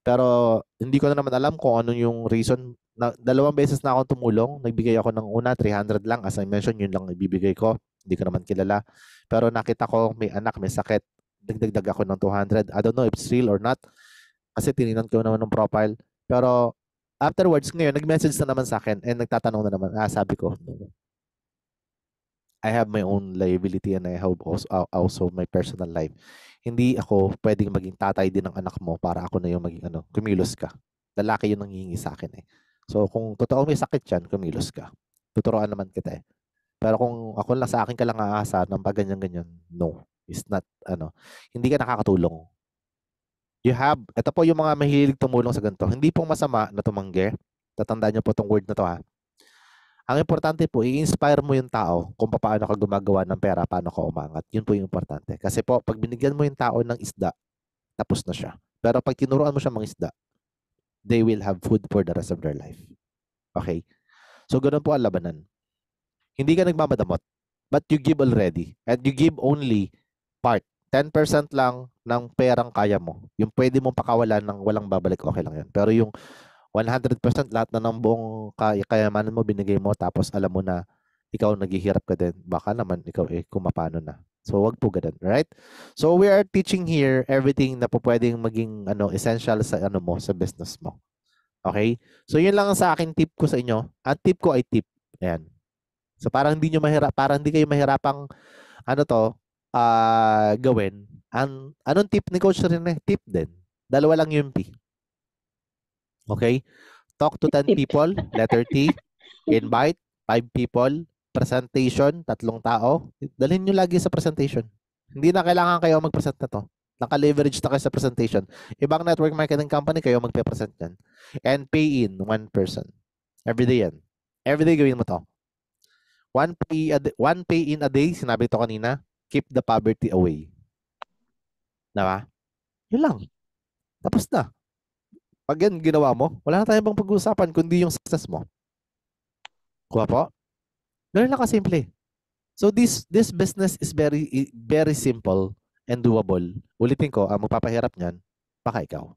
pero hindi ko na naman alam kung ano yung reason. 2 beses na akong tumulong. Nagbigay ako ng una, 300 lang. As I mentioned, yun lang ibibigay ko. Hindi ko naman kilala. Pero nakita ko may anak, may sakit. Dagdag ako ng 200. I don't know if it's real or not. Kasi tininan ko naman ng profile. Pero afterwards, ngayon, nag-message na naman sa akin and nagtatanong na naman. Sabi ko, I have my own liability and I have also my personal life. Hindi ako pwedeng maging tatay din ng anak mo para ako na yung maging kumilos ka. Lalaki yun ang hihingi sa akin eh. So, kung totoo may sakit yan, kumilos ka. Tuturuan naman kita eh. Pero kung ako lang sa akin ka lang aasa ng pag ganyan-ganyan, no. It's not, hindi ka nakakatulong. Ito po yung mga mahilig tumulong sa ganito. Hindi pong masama na tumanggi. Tatandaan niyo po itong word na to ha. Ang importante po, i-inspire mo yung tao kung paano ka gumagawa ng pera, paano ka umangat. Yun po yung importante. Kasi po, pag binigyan mo yung tao ng isda, tapos na siya. Pero pag tinuruan mo siya mga isda, they will have food for the rest of their life. Okay? So, ganun po ang labanan. Hindi ka nagmamadamot, but you give already. And you give only part. 10% lang ng perang kaya mo. Yung pwede mong pakawalan ng walang babalik, okay lang yan. Pero yung 100% lahat na ng buong kayamanan mo binigay mo tapos alam mo na ikaw naghihirap ka din. Baka naman ikaw kung mapano na. So wag po ganun, right? So we are teaching here everything na po pwedeng maging essential sa mo sa business mo. Okay? So yun lang ang sa akin tip ko sa inyo. Ang tip ko ay tip. Ayan. So parang hindi kayo mahirapang gawin. Anong tip ni Coach Rene? Tip din. Dalawa lang yung P. Okay? Talk to 10 people, letter T. Invite 5 people. Presentation, 3 tao. Dalhin nyo lagi sa presentation. Hindi na kailangan kayo mag-present na to. Naka-leverage na kayo sa presentation. Ibang network marketing company kayo magpe-present yan. And pay in 1 person. Everyday yan. Everyday gawin mo to. One pay in a day, sinabi to kanina, keep the poverty away. Diba? Yun lang. Tapos na. Pag yan ginawa mo, wala na tayong bang pag-uusapan kundi yung success mo. Kuha po? Ganun lang kasimple. So this business is very very simple and doable. Ulitin ko, ang magpapahirap niyan, baka ikaw.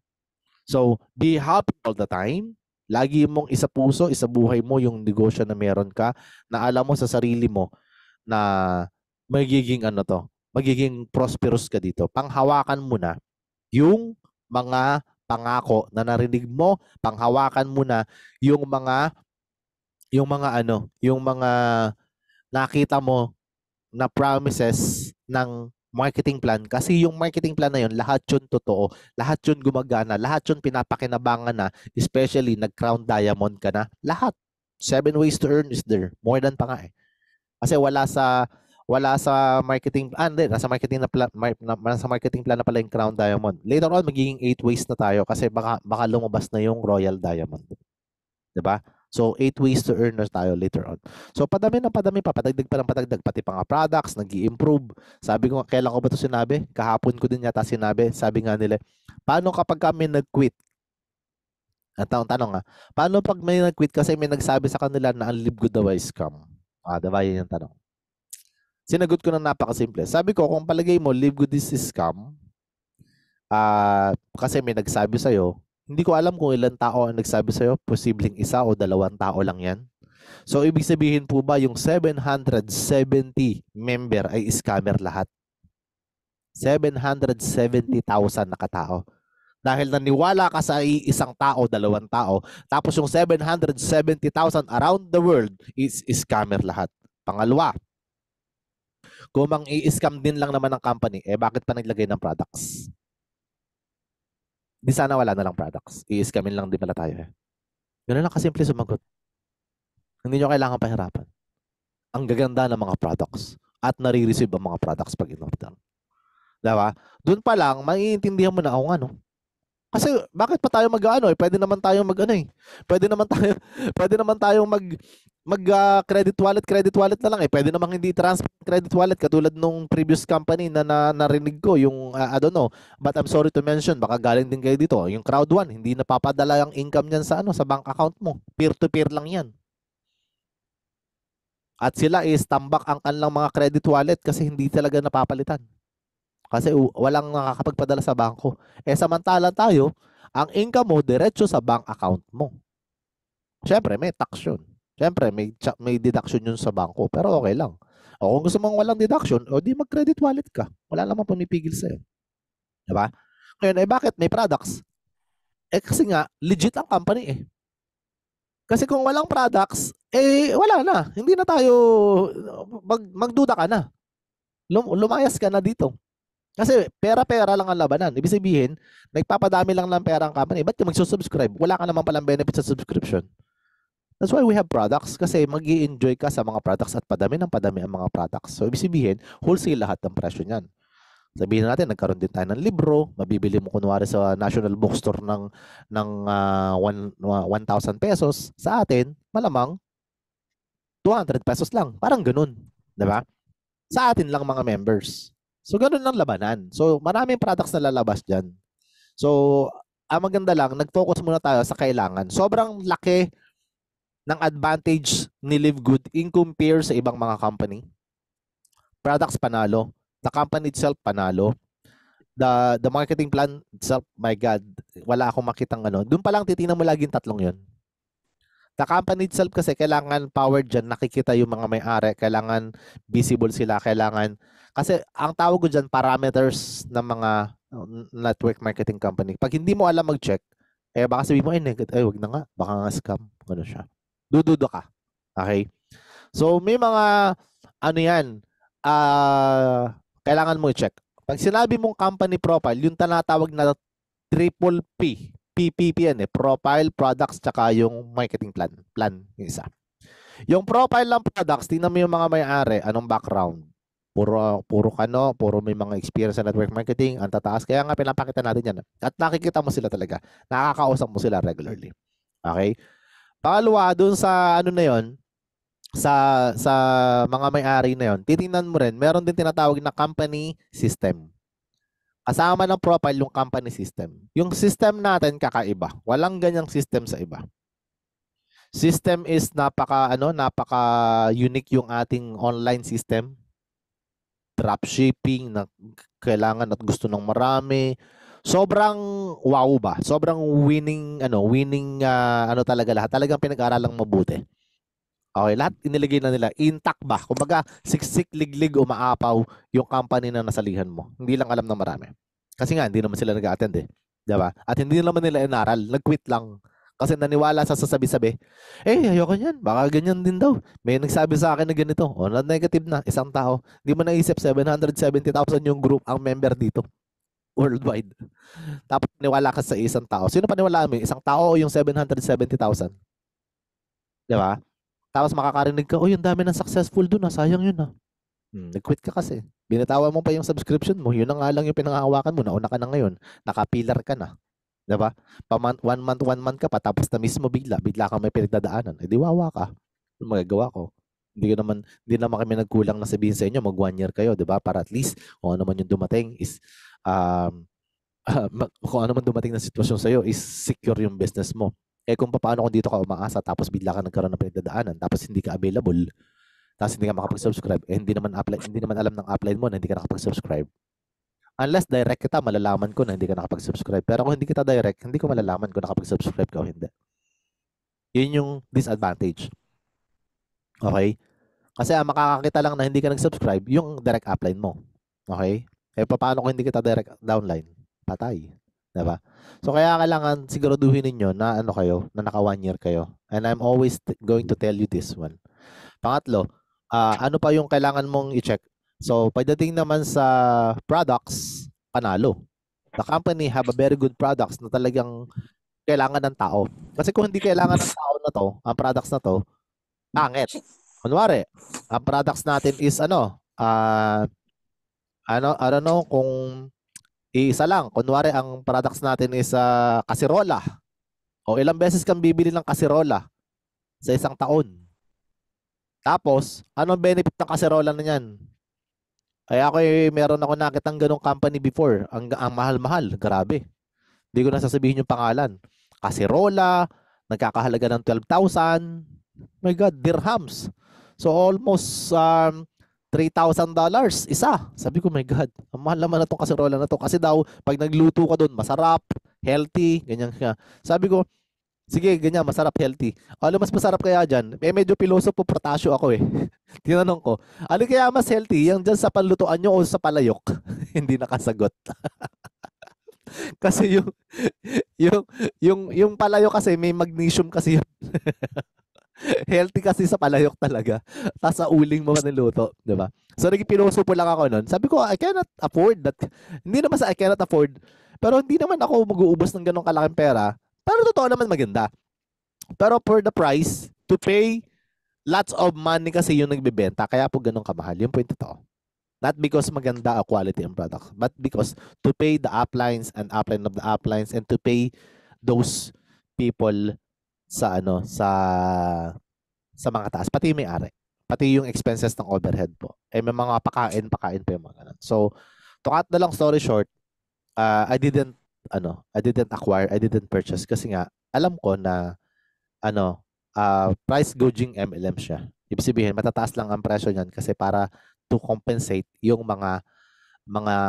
So, be happy all the time. Lagi mong isa puso, isa buhay mo yung negosyo na meron ka, na alam mo sa sarili mo na magiging magiging prosperous ka dito. Panghawakan mo na yung mga pangako na narinig mo, panghawakan mo na yung mga nakita mo na promises ng marketing plan. Kasi yung marketing plan na yun, lahat yun totoo, lahat yun gumagana, lahat yun pinapakinabangan na, especially nag-crown diamond ka na, lahat. 7 ways to earn is there. More than pa nga eh. Kasi wala sa marketing nasa marketing nasa marketing plan na pala yung Crown Diamond. Later on magiging 8 ways na tayo kasi baka lumabas na yung Royal Diamond. 'Di ba? So 8 ways to earn na tayo later on. So padami pa, padagdag pa ng padagdag, pati pa nga products nag-i-improve. Sabi ko, kailan ko ba 'to sinabi? Kahapon ko din yata sinabi. Sabi nga nila, paano kapag kami nag-quit? Ang tanong nga, paano pag may nag-quit kasi may nagsabi sa kanila na ang live good daw ay scam? Diba yun yung tanong. Sinagot ko na napakasimple. Sabi ko, kung palagay mo, live good is scam, kasi may nagsabi sa'yo, hindi ko alam kung ilang tao ang nagsabi sa'yo, posibleng 1 o 2 tao lang yan. So, ibig sabihin po ba, yung 770 member ay scammer lahat? 770,000 nakatao. Dahil naniwala ka sa isang tao, 2 tao, tapos yung 770,000 around the world is scammer lahat. Pangalawa, kung mang-i-scam din lang naman ng company, bakit pa naglagay ng products? Di sana wala na lang products. I-scamin lang din pala tayo eh. Ganun lang kasimple sumagot. Hindi nyo kailangan pahirapan. Ang gaganda ng mga products at nare-receive ang mga products pag in-order. Diba? Doon pa lang, maiintindihan mo na ako ano. Kasi bakit pa tayo mag-ano eh? Pwede naman tayong Pwede naman tayong mag credit wallet na lang eh. Pwede namang hindi transfer credit wallet katulad nung previous company na narinig ko yung I don't know, but I'm sorry to mention, baka galing din kayo dito. Yung Crowd1, hindi napapadala ang income niyan sa sa bank account mo. Peer to peer lang 'yan. At sila is tambak ang kanilang mga credit wallet kasi hindi talaga napapalitan. Kasi walang nakakapagpadala sa bangko. Samantala tayo, ang income mo diretso sa bank account mo. Siyempre, may tax yun. Siyempre, may deduction yun sa bangko. Pero okay lang. O kung gusto mong walang deduction, o di mag-credit wallet ka. Wala namang pumipigil sa'yo. Diba? Ngayon, bakit may products? Kasi nga, legit ang company eh. Kasi kung walang products, wala na. Hindi na tayo, magduda ka na. Lumayas ka na dito. Kasi pera-pera lang ang labanan. Ibig sabihin, nagpapadami lang ng pera ang company. Ba't ka magsusubscribe? Wala ka naman palang benefit sa subscription. That's why we have products kasi mag-i-enjoy ka sa mga products at padami ng padami ang mga products. So, ibig sabihin, wholesale lahat ng presyo niyan. Sabihin natin, nagkaroon din tayo ng libro, mabibili mo kunwari sa National Bookstore ng 1,000 pesos. Sa atin, malamang 200 pesos lang. Parang ganun. Diba? Sa atin lang mga members. So, ganun ang labanan. So, maraming products na lalabas dyan. So, ang maganda lang, nag-focus muna tayo sa kailangan. Sobrang laki ng advantage ni Live Good in compare sa ibang mga company. Products panalo. The company itself panalo. The marketing plan itself, my God, wala akong makitang ano. Doon pa lang titingnan mo laging tatlong yon. The company itself kasi kailangan powered dyan, nakikita yung mga may-ari, kailangan visible sila, kailangan, kasi ang tawag ko dyan, parameters ng mga network marketing company. Pag hindi mo alam mag-check, baka sabihin mo, wag na nga, baka nga scam, ano siya. Dududo ka. Okay? So, may mga, ano yan, kailangan mo i-check. Pag sinabi mong company profile, yung tinatawag na triple P, PPP yan profile, products, tsaka yung marketing plan. Yung isa. Yung profile ng products, tingnan mo yung mga may-ari, anong background. Puro may mga experience sa network marketing, ang tataas. Kaya nga pinapakita natin yan. At nakikita mo sila talaga. Nakakausap mo sila regularly. Okay? Pangalawa, dun sa ano na yon, sa mga may-ari na yon, titingnan mo rin, meron din tinatawag na company system. Kasama ng profile yung company system. Yung system natin kakaiba. Walang ganyang system sa iba. System is napaka unique yung ating online system. Dropshipping na kailangan at gusto ng marami. Sobrang wow ba? Sobrang winning talaga lahat. Talagang pinag-aralang mabuti. Okay, lahat inilagay na nila. Intact ba? Kumbaga, siksik, liglig, umaapaw yung company na nasalihan mo. Hindi lang alam ng marami. Kasi nga, hindi naman sila nag-attend eh. Diba? At hindi naman nila inaral. Nag-quit lang. Kasi naniwala sa sasabi-sabi. Ayoko niyan. Baka ganyan din daw. May nagsabi sa akin na ganito. O, na negative na. Isang tao. Hindi mo naisip 770,000 yung group ang member dito. Worldwide. Tapos niwala ka sa isang tao. Sino paniwalaan mo? Isang tao o yung 770,000? Diba? Tapos makakarinig ka, yung dami ng successful dun, sayang yun nag-quit ka kasi. Binitawan mo pa yung subscription mo, yun na nga lang yung pinangahawakan mo, nauna ka na ngayon, nakapilar ka na. Diba? One month ka pa, tapos na mismo bigla ka may pinagdadaanan. Di wawa ka. Ano magagawa ko? Hindi naman kami nagkulang na sabihin sa inyo, mag 1 year kayo, diba? Para at least, kung ano man yung dumating is, kung ano man dumating na sitwasyon sa'yo is secure yung business mo. Kung paano kung dito ka umaasa tapos bigla ka nagkaroon ng pinagdadaanan tapos hindi ka available tapos hindi ka makapag-subscribe hindi naman alam ng upline mo na hindi ka nakapag-subscribe. Unless direct kita, malalaman ko na hindi ka nakapag-subscribe. Pero kung hindi kita direct, hindi ko malalaman kung nakapag-subscribe ka o hindi. Yun yung disadvantage. Okay? Kasi makakakita lang na hindi ka nag-subscribe yung direct upline mo. Okay? Paano kung hindi kita direct downline? Patay. Diba? So kaya kailangan siguraduhin ninyo na na naka 1 year kayo. And I'm always going to tell you this one. Pangatlo, ano pa yung kailangan mong i-check? So pagdating naman sa products, panalo. The company have a very good products na talagang kailangan ng tao. Kasi kung hindi kailangan ng tao na to, ang products na to, pangit. Kunwari, ang products natin is I don't know kung isa lang. Kunwari, ang products natin is kasirola. O ilang beses kang bibili ng kasirola sa isang taon. Tapos, anong benefit ng kasirola na yan? Kaya meron ako nakitang ganong company before. Ang mahal-mahal. Grabe. Hindi ko na sasabihin yung pangalan. Kasirola, nagkakahalaga ng 12,000. My God, dirhams. So almost $3,000 isa. Sabi ko, my God, ang mahal naman na itong kasirola na to. Kasi daw, pag nagluto ka doon, masarap, healthy, ganyan siya. Sabi ko, sige, ganyan, masarap, healthy. Ano mas masarap kaya dyan? Medyo piloso po, potasyo ako eh. Tinanong ko, ano kaya mas healthy? Yung dyan sa panlutuan nyo o sa palayok? Hindi nakasagot. Kasi yung palayok kasi may magnesium kasi yun. Healthy kasi sa palayok talaga. Tapos sa uling mo niluto, di ba? So nagpiloso po lang ako noon. Sabi ko, I cannot afford that. Hindi naman sa I cannot afford, pero hindi naman ako mag-uubos ng ganong kalaking pera. Pero totoo naman maganda. Pero for the price, to pay lots of money kasi yung nagbebenta, kaya po ganun kamahal. Yun po yung totoo. Not because maganda ang quality ang product, but because to pay the uplines and upline of the uplines and to pay those people sa sa mga taas, pati yung may-ari. Pati yung expenses ng overhead po. May mga pakain pa yung mga ganun. So, to cut the long story short, I didn't acquire, I didn't purchase kasi nga alam ko na price gouging MLM siya. Ibig sabihin, matataas lang ang presyo niyan kasi para to compensate yung mga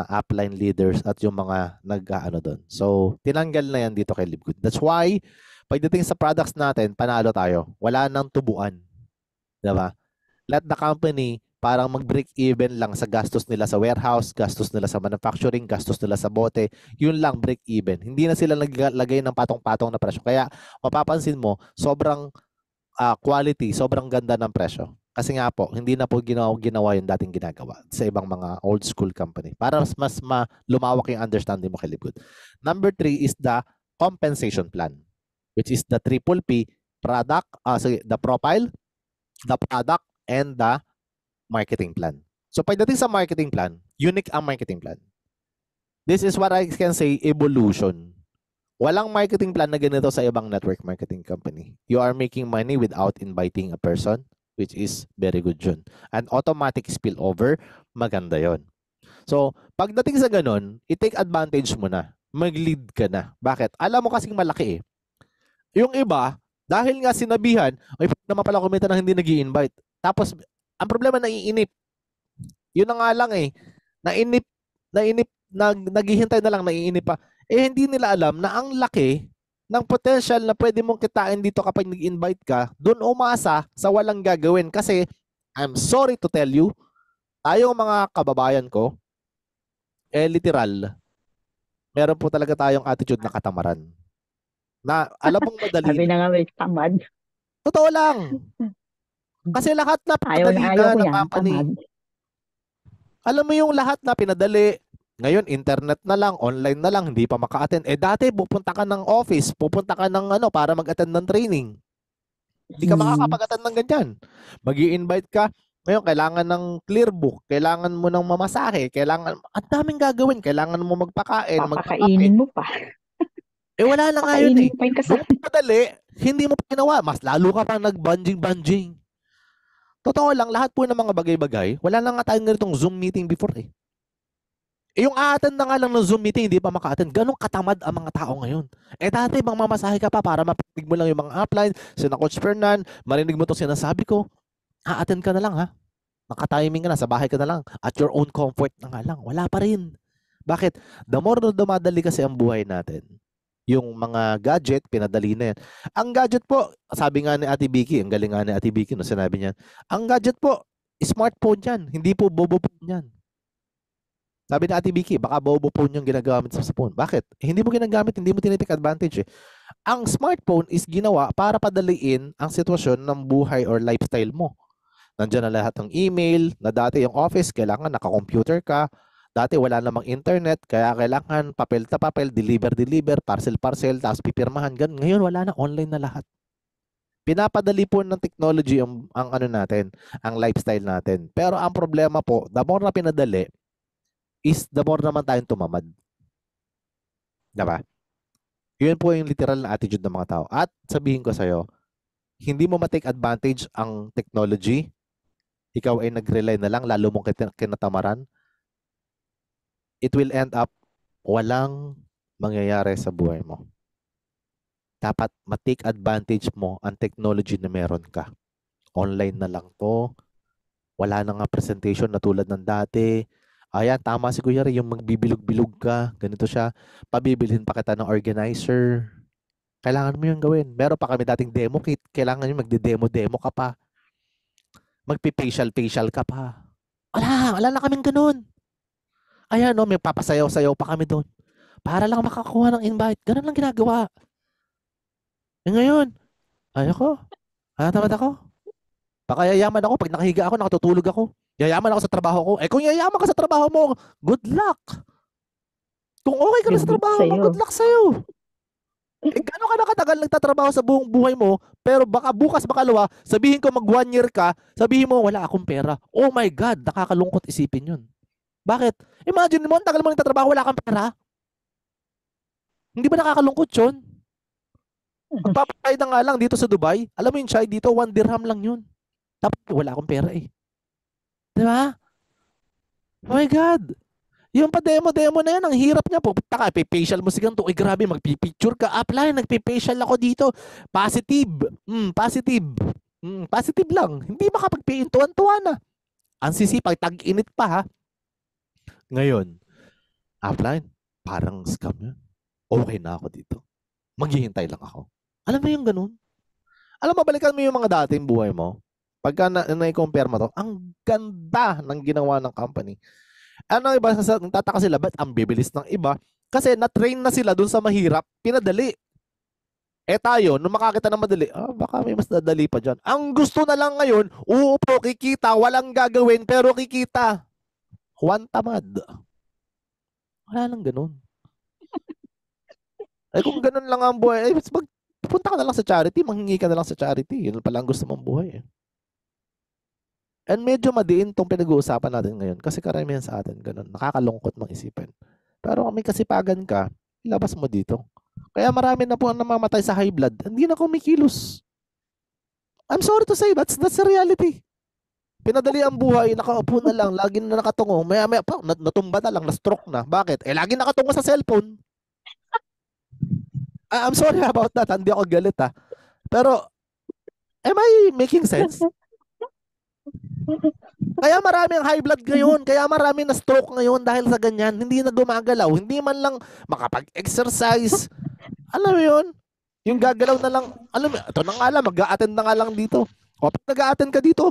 upline leaders at yung mga nag-ano doon. So, tinanggal na yan dito kay Livegood. That's why, pagdating sa products natin, panalo tayo. Wala nang tubuan. Diba? Let the company parang mag-break even lang sa gastos nila sa warehouse, gastos nila sa manufacturing, gastos nila sa bote. Yun lang, break even. Hindi na sila naglagay ng patong-patong na presyo. Kaya, mapapansin mo, sobrang quality, sobrang ganda ng presyo. Kasi nga po, hindi na po ginawa yung dating ginagawa sa ibang mga old school company. Para mas lumawak yung understanding mo kay Livegood. Number 3 is the compensation plan, which is the triple P, product, the profile, the product, and the marketing plan. So pagdating sa marketing plan, unique ang marketing plan. This is what I can say, evolution. Walang marketing plan na ganito sa ibang network marketing company. You are making money without inviting a person, which is very good yun. And automatic spillover, maganda yon. So, pagdating sa ganun, i-take advantage mo na. Mag-lead ka na. Bakit? Alam mo kasing malaki eh. Yung iba, dahil nga sinabihan, ay naman pala kumita na hindi nag-i-invite. Tapos, ang problema, naiinip. Yun na nga lang eh. Naghihintay na lang, naiinip pa. Hindi nila alam na ang laki ng potential na pwede mong kitain dito kapag nag-invite ka, doon umasa sa walang gagawin. Kasi, I'm sorry to tell you, tayong mga kababayan ko, literal, meron po talaga tayong attitude na katamaran. Na alam mong madali.
Sabi na nga may tamad.
Totoo lang. Kasi lahat na pinadali na ng company. Alam mo yung lahat na pinadali, ngayon, internet na lang, online na lang, hindi pa maka-attend. Dati, pupunta ka ng office, pupunta ka ng para mag-attend ng training. Hindi ka makakapag-attend ng ganyan. Mag-i-invite ka, ngayon, kailangan ng clear book, kailangan mo ng mamasahe, ang daming gagawin, kailangan mo magpakain,
papakainin mo pa.
Wala na nga yun eh. Kung padali, hindi mo pa ginawa, mas lalo ka pa nag-bunging. Totoo lang, lahat po ng mga bagay-bagay, wala na nga tayong ganitong Zoom meeting before eh. Yung a-attend na nga lang ng Zoom meeting, hindi pa maka-attend. Ganong katamad ang mga tao ngayon. Dati, mamasahe ka pa para mapatinig mo lang yung mga upline, sina Coach Fernan, marinig mo itong sinasabi ko, a-attend ka na lang ha. Naka-timing ka na, sa bahay ka na lang. At your own comfort na nga lang. Wala pa rin. Bakit? The more na dumadali kasi ang buhay natin, yung mga gadget, pinadali na yan. Ang gadget po, sabi nga ni Ate Vicky, ang galing nga ni Ate Vicky, no, sinabi niya, ang gadget po, smartphone yan, hindi po bobo phone yan. Sabi ni Ate Vicky, baka bobo phone yung ginagamit sa phone. Bakit? Hindi mo ginagamit, hindi mo tinitake advantage eh. Ang smartphone is ginawa para padaliin ang sitwasyon ng buhay or lifestyle mo. Nandiyan na lahat ng email, na dati yung office, kailangan naka-computer ka. Dati wala namang internet, kaya kailangan papel ta papel, deliver, parcel, tapos pipirmahan. Ganun. Ngayon wala na, online na lahat. Pinapadali po ng technology ang natin, ang lifestyle natin. Pero ang problema po, the more na pinadali, is the more naman tayong tumamad. Diba? Yun po yung literal na attitude ng mga tao. At sabihin ko sa'yo, hindi mo ma-take advantage ang technology, ikaw ay nag-rely na lang, lalo mong kinatamaran, it will end up walang mangyayari sa buhay mo. Dapat ma-take advantage mo ang technology na meron ka. Online na lang to. Wala na nga presentation na tulad ng dati. Ayan, tama si Kuya Ray, yung magbibilog-bilog ka, ganito siya. Pabibilhin pa kita ng organizer. Kailangan mo yung gawin. Meron pa kami dating demo kit. Kailangan yung magde-demo ka pa. Magpi-facial ka pa. Wala na kaming ganun. Ayan, no, may papasayaw-sayaw pa kami doon. Para lang makakuha ng invite. Ganun lang ginagawa. Ngayon, ayoko. Tamad ako. Baka yayaman ako. Pag nakahiga ako, nakatutulog ako. Yayaman ako sa trabaho ko. Kung yayaman ka sa trabaho mo, good luck. Kung okay ka na sa trabaho mo, good luck sa'yo. Eh, gano'n ka na katagal nagtatrabaho sa buong buhay mo, pero baka bukas makalawa, sabihin ko mag 1 year ka, sabihin mo wala akong pera. Oh my God, nakakalungkot isipin yun. Bakit? Imagine mo, ang tagal mo nagtatrabaho, wala kang pera. Hindi ba nakakalungkot yun? Magpapakay na nga lang dito sa Dubai. Alam mo yung chai dito, 1 dirham lang yun. Tapos wala akong pera eh. Di ba? Oh my God. Yung pa-demo-demo na yan, ang hirap niya. Pupunta ka, facial mo si ganito. Uy, grabe, magpipicture ka. Apply, nagpifacial ako dito. Positive. Positive. Positive lang. Hindi makapag-pay. Tuwan-tuwa na. Ang sisipag, tag-init pa ha. Ngayon, offline, parang scam yun. Okay na ako dito. Maghihintay lang ako. Alam mo yung ganun? Alam mo, balikan mo yung mga dating buhay mo. Pagka na-compare mo to, ang ganda ng ginawa ng company. Ano iba, nagtataka sila, ba't ang bibilis ng iba? Kasi na-train na sila dun sa mahirap, pinadali. Eh tayo, nung makakita ng madali, baka may mas nadali pa dyan. Ang gusto na lang ngayon, uupo, kikita, walang gagawin, pero kikita. Juan tamad. Wala lang ganun. Eh kung ganun lang ang buhay, punta ka na lang sa charity, manghingi ka na lang sa charity. Yun pala ang gusto mong buhay eh. And medyo madiin tong pinag-uusapan natin ngayon kasi karamihan sa atin ganun. Nakakalungkot mang isipin. Pero kung may kasipagan ka, ilabas mo dito. Kaya marami na po ang namamatay sa high blood. Hindi na kumikilos. I'm sorry to say, that's the reality. Pinadali ang buhay, nakaupo na lang, lagi na nakatungo. Maya-maya pa, natumba na lang, na-stroke na. Bakit? Eh, lagi nakatungo sa cellphone. I'm sorry about that. Hindi ako galit ha. Pero, am I making sense? Kaya marami ang high blood ngayon. Kaya marami na stroke ngayon dahil sa ganyan. Hindi na gumagalaw. Hindi man lang makapag-exercise. Alam mo yun? Yung gagalaw na lang. Alam mo, ito na nga lang. Mag-a-attend na nga lang dito. O pag nag-a-attend ka dito,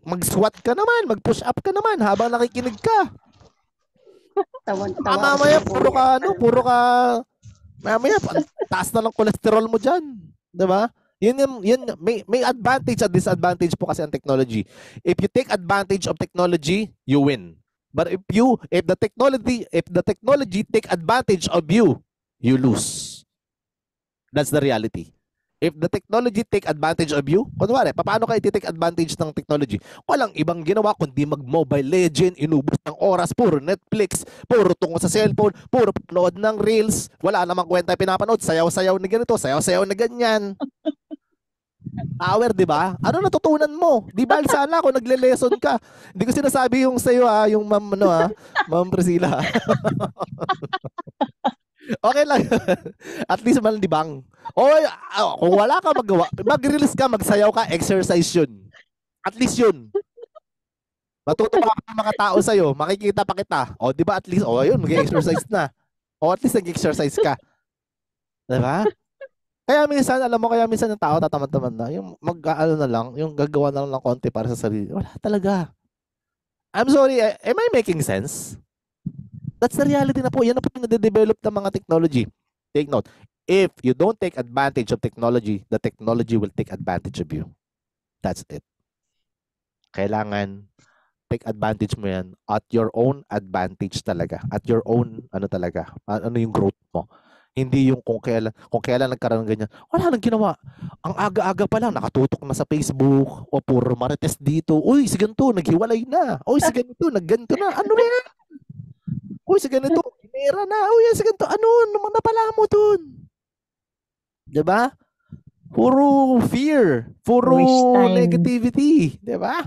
mag-squat ka naman. Mag-push up ka naman habang nakikinig ka. Mamaya, puro ka, mamaya, taas na lang cholesterol mo dyan. Diba? Yun, may advantage at disadvantage po kasi ang technology. If you take advantage of technology, you win. But if the technology take advantage of you, you lose. That's the reality. If the technology take advantage of you, kunwari, paano ka i-take advantage ng technology? Walang ibang ginawa kundi mag-Mobile Legend, inubos ng oras, puro Netflix, puro tungo sa cellphone, puro panood ng reels, wala namang kwenta pinapanood, sayaw-sayaw na ganito, sayaw-sayaw na ganyan. Hour, di ba? Ano natutunan mo? Di ba sana ako nagle-lesson ka? Hindi ko sinasabi yung sa'yo yung Ma'am Priscilla. Okay lang. At least malibang. O kung wala ka magawa, mag-release ka, magsayaw ka, exercise yun. At least yun. Matutuwa ka ng mga tao sa'yo, makikita pa kita. O di ba at least, yun, mag-exercise na. O at least nag-exercise ka. Diba? Kaya minsan, alam mo, yung tao tatamad-tamad na. Yung mag-ano na lang, yung gagawa na lang ng konti para sa sarili. Wala talaga. I'm sorry, am I making sense? That's the reality na po. Yan na po yung nade-develop ng mga technology. Take note. If you don't take advantage of technology, the technology will take advantage of you. That's it. Kailangan take advantage mo yan at your own advantage talaga. At your own, ano yung growth mo. Hindi yung kung kailan nagkaroon ng ganyan. Wala nang ginawa. Ang aga-aga pa lang, nakatutok na sa Facebook. O puro marites dito. Uy, si ganito, naghiwalay na. Uy, si ganito, nagganito na. Ano yan? Uy, si ganito, kinera na. Uy, si ganito, ano napala mo dun? Diba? Puro fear. Puro negativity. Diba?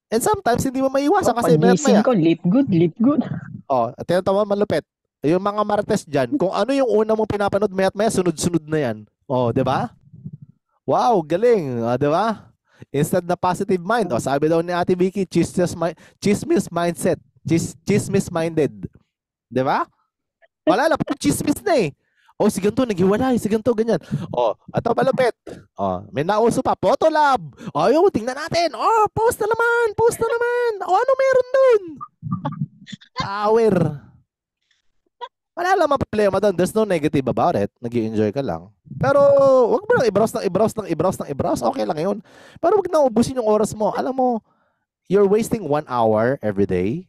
And sometimes, hindi mo maiwasan kasi
maya. Ko, lip good.
At tinatawa malupit. Yung mga marites dyan, kung ano yung una mong pinapanood, maya sunod-sunod na yan. Diba? Wow, galing. Diba? Instead na positive mind. Sabi daw ni Ate Vicky, chismis mindset. Chismis-minded. Diba? Wala lang, chismis na eh. Si ganito, naghiwalay. Si ganito, ganyan. Ito malupit. May nauso pa. Photolab. Yung tingnan natin. Post na naman. Ano meron dun? Power. Wala lang problema doon. There's no negative about it. Nag-i-enjoy ka lang. Pero, wag mo lang i-browse. Okay lang yun. Pero wag na ubusin yung oras mo. Alam mo, you're wasting 1 hour every day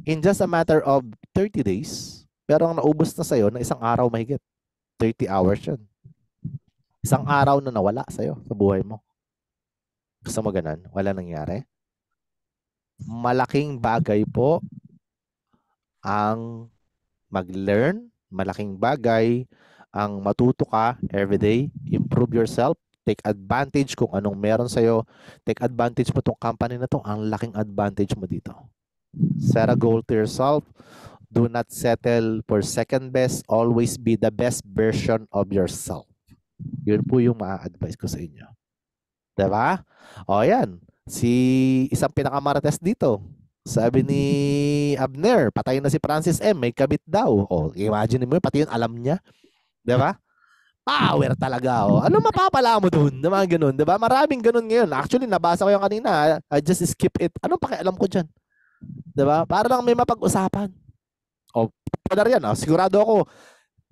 in just a matter of 30 days. Pero ang naubos na sa'yo na isang araw mahigit. 30 hours yun. Isang araw na nawala sa'yo sa buhay mo. Gusto mo ganun? Wala nangyari? Malaking bagay po ang mag-learn. Malaking bagay ang matuto ka everyday. Improve yourself. Take advantage kung anong meron sa'yo. Take advantage mo tong company na to. Ang laking advantage mo dito. Set a goal to yourself. Do not settle for second best. Always be the best version of yourself. Yun po yung ma-advise ko sa inyo. Diba? O yan. Isang pinakamarites dito. Sabi ni Abner, patay na si Francis M. May kabit daw. O, imagine mo yun, pati yun alam niya. Diba? Power talaga. O. Ano mapapala mo dun? Diba? Ganun. Diba? Maraming ganun ngayon. Actually, nabasa ko yung kanina. I just skip it. Anong pakialam ko dyan? Diba? Para lang may mapag-usapan. O, padar yan. O. Sigurado ako,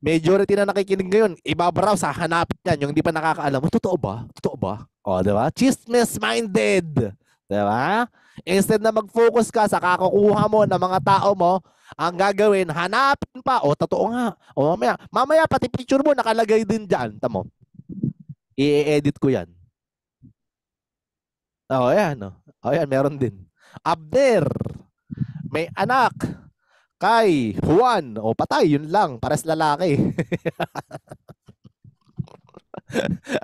majority na nakikinig ngayon, ibabrowse, hanapin yan. Yung hindi pa nakakaalam. Totoo ba? Totoo ba? O, diba? Chismis-minded. Diba? Instead na mag-focus ka sa kakukuha mo ng mga tao mo, ang gagawin, hanapin pa. O, totoo nga. O, mamaya pati picture mo nakalagay din dyan. Tamo. I-edit ko yan. O, yan. O, yan, meron din. Abner, may anak kay Juan. O, patay. Yun lang. Pares lalaki.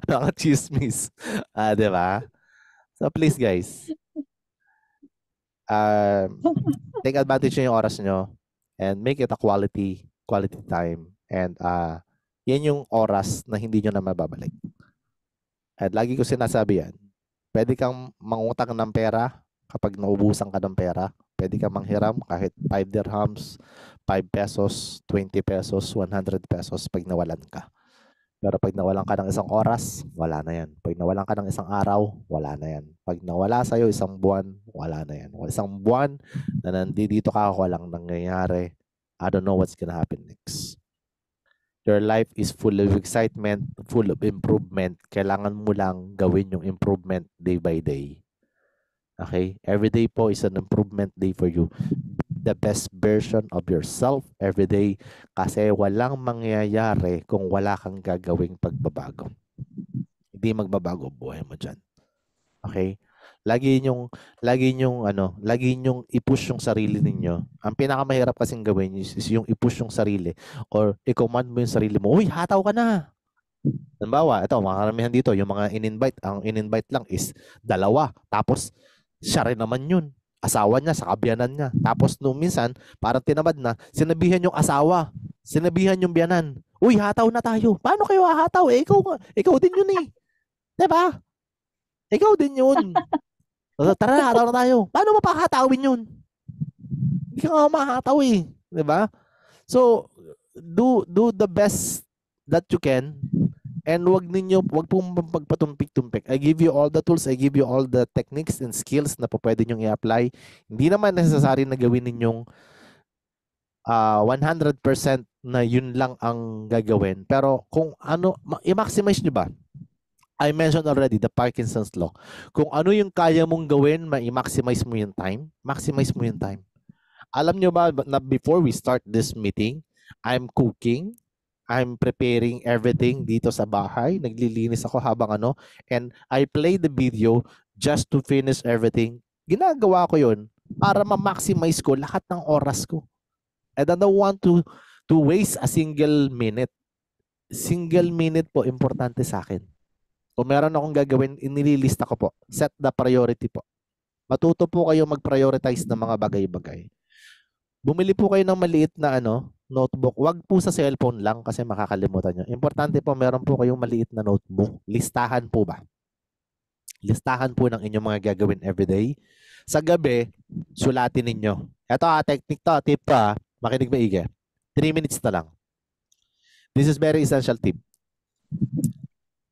Mga chismis. Diba? So, please, guys. Take advantage nyo yung oras nyo and make it a quality time. And yan yung oras na hindi nyo na mababalik. At lagi ko sinasabi yan. Pwede kang mangutang ng pera kapag naubusan ka ng pera. Pwede kang manghiram kahit 5 dirhams, 5 pesos, 20 pesos, 100 pesos pag nawalan ka. Pero pag nawalan ka ng isang oras, wala na yan. Pag nawalan ka ng isang araw, wala na yan. Pag nawala sa'yo isang buwan, wala na yan. Isang buwan na nandito ka, walang nangyayari, I don't know what's gonna happen next. Your life is full of excitement, full of improvement. Kailangan mo lang gawin yung improvement day by day. Okay? Every day po is an improvement day for you. The best version of yourself every day kasi walang mangyayari kung wala kang gagawing pagbabago. Hindi magbabago buhay mo dyan. Okay? Lagi nyong i-push yung sarili ninyo. Ang pinakamahirap kasing gawin is yung i-push yung sarili or i-command mo yung sarili mo, uy, hataw ka na. Halimbawa, ito, mga karamihan dito, yung mga in-invite, ang in-invite lang is 2, tapos siya rin naman yun. Asawa niya, sa kabiyanan niya. Tapos nung minsan, parang tinamad na, sinabihan yung asawa, sinabihan yung biyanan, uy, hataw na tayo. Paano kayo hahataw? Ikaw din yun eh. Diba? Ikaw din yun. Tara na, hataw na tayo. Paano mapahatawin yun? Hindi ka nga mahataw eh. Diba? So, do the best that you can. And wag pong magpatumpik-tumpik. I give you all the tools, I give you all the techniques and skills na po pwede nyong i-apply. Hindi naman necessary na gawin ninyong 100% na yun lang ang gagawin. Pero kung ano, i-maximize nyo ba? I mentioned already the Parkinson's Law. Kung ano yung kaya mong gawin, ma-maximize mo yung time, maximize mo yung time. Alam nyo ba na before we start this meeting, I'm cooking, I'm preparing everything dito sa bahay. Naglilinis ako habang and I play the video just to finish everything. Ginagawa ko yun para ma-maximize ko lahat ng oras ko. And I don't want to waste a single minute. Single minute po, importante sa akin. Kung meron akong gagawin, inililista ko po. Set the priority po. Matuto po kayo mag-prioritize ng mga bagay-bagay. Bumili po kayo ng maliit na notebook. Wag po sa cellphone lang kasi makakalimutan nyo. Importante po, meron po kayong maliit na notebook. Listahan po ba? Listahan po ng inyong mga gagawin everyday. Sa gabi, sulatin ninyo. Ito technique to, tip to makinig maigi. 3 minutes na lang. This is very essential tip.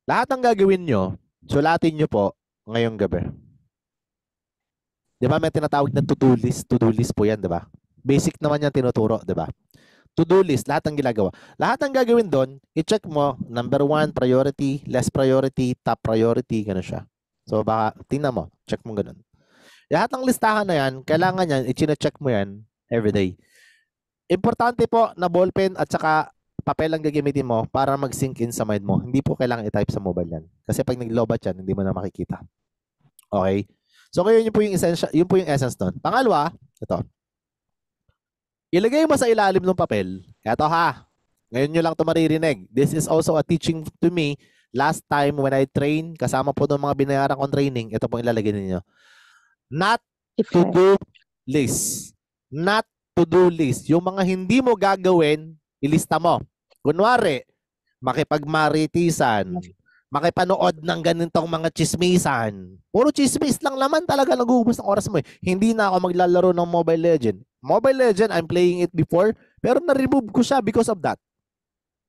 Lahat ng gagawin nyo, sulatin nyo po ngayong gabi. Di ba may tinatawag na to-do list? To-do list po yan, di ba? Basic naman yan tinuturo, di ba? To-do list, lahat ng ginagawa. Lahat ng gagawin doon, i-check mo, number 1, priority, less priority, top priority, gano'n siya. So, baka, tingnan mo, check mo gano'n. Lahat ng listahan na yan, kailangan yan, i-check mo yan everyday. Importante po na ballpen at saka papel ang gagamitin mo para mag-sync in sa mind mo. Hindi po kailangan i-type sa mobile yan. Kasi pag naglobat yan, hindi mo na makikita. Okay? So, ngayon yun po yung essential, yun po yung essence nun. Pangalawa, ito. Ilagay mo sa ilalim ng papel. Eto ha. Ngayon nyo lang ito maririnig. This is also a teaching to me. Last time when I train, kasama po ng mga binayaran kong training, ito po ilalagay ninyo. Not to-do list. Not to-do list. Yung mga hindi mo gagawin, ilista mo. Kunwari, makipagmaritisan, makipanood ng ganitong mga chismisan. Puro chismis lang naman talaga nag-uubos ng oras mo eh. Hindi na ako maglalaro ng Mobile Legend. Mobile Legend, I'm playing it before, pero na-remove ko siya because of that.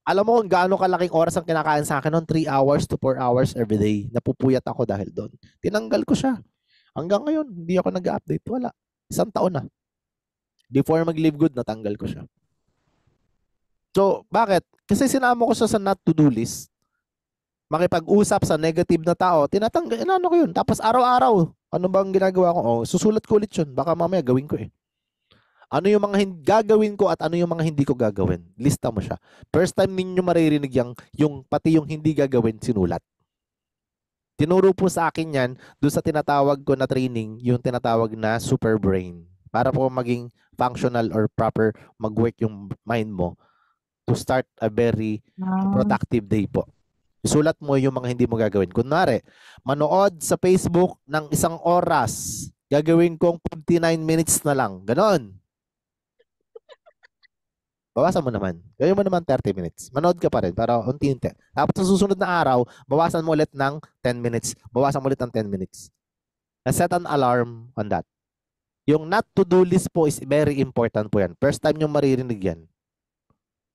Alam mo kung gaano kalaking oras ang kinakain sa akin noon, 3 hours to 4 hours every day. Napupuyat ako dahil doon. Tinanggal ko siya. Hanggang ngayon, hindi ako nag-update. Wala. 1 taon na. Before mag-live good, natanggal ko siya. So, bakit? Kasi sinama ko siya sa not to-do list. Makipag-usap sa negative na tao, tinatanggal. Ano ko yun? Tapos araw-araw, ano bang ginagawa ko? Oh, susulat ko ulit yun. Baka mamaya gawin ko eh. Ano yung mga gagawin ko at ano yung mga hindi ko gagawin? Lista mo siya. First time ninyo maririnig yung pati yung hindi gagawin, sinulat. Tinuro po sa akin yan, doon sa tinatawag ko na training, yung tinatawag na super brain. Para po maging functional or proper mag-work yung mind mo to start a very productive day po. Isulat mo yung mga hindi mo gagawin. Kunwari, manood sa Facebook ng 1 oras. Gagawin kong 59 minutes na lang. Ganon. Bawasan mo naman. Gawin mo naman 30 minutes. Manood ka pa rin para unti-unti. Tapos sa susunod na araw, bawasan mo ulit ng 10 minutes. Bawasan mo ulit ng 10 minutes. Set an alarm on that. Yung not to-do list po is very important po yan. First time nyo maririnig yan.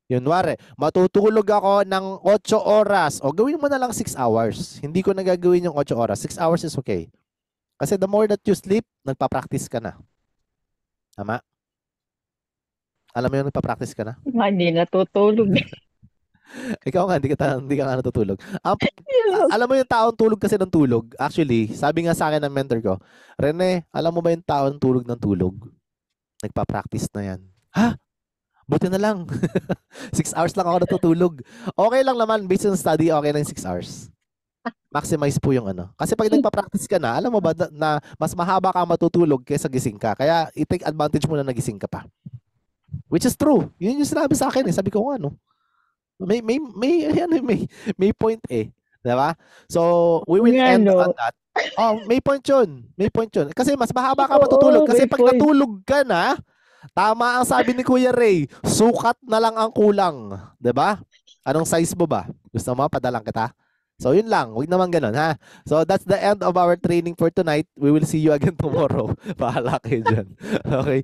Yun, wari, matutulog ako ng 8 oras. O gawin mo na lang 6 hours. Hindi ko nagagawin yung 8 oras. 6 hours is okay. Kasi the more that you sleep, nagpa-practice ka na. Tama? Alam mo yung nagpa-practice ka na?
Hindi natutulog.
Ikaw nga, hindi ka nga natutulog. Alam mo yung taong tulog kasi ng tulog? Actually, sabi nga sa akin ng mentor ko, Rene, alam mo ba yung taong tulog ng tulog? Nagpa-practice na yan. Ha? Buti na lang. 6 hours lang ako natutulog. Okay lang naman, based on study, okay na yung 6 hours. Maximize po yung ano. Kasi pag nagpa-practice ka na, alam mo ba na mas mahaba ka matutulog kaysa gising ka. Kaya i-take advantage mo na nagising ka pa. Which is true. Yun yung sinabi sa akin eh. Sabi ko ano. May point eh. Diba? So, we will end on that. Oh, may point yun. May point yun. Kasi mas mahaba ka matutulog. Kasi pag natulog ka na, tama ang sabi ni Kuya Ray, sukat na lang ang kulang. Diba? Anong size mo ba? Gusto mo, padalang kita? So, yun lang. Huwag naman ganun, ha? So, that's the end of our training for tonight. We will see you again tomorrow. Bahala kayo dyan. Okay?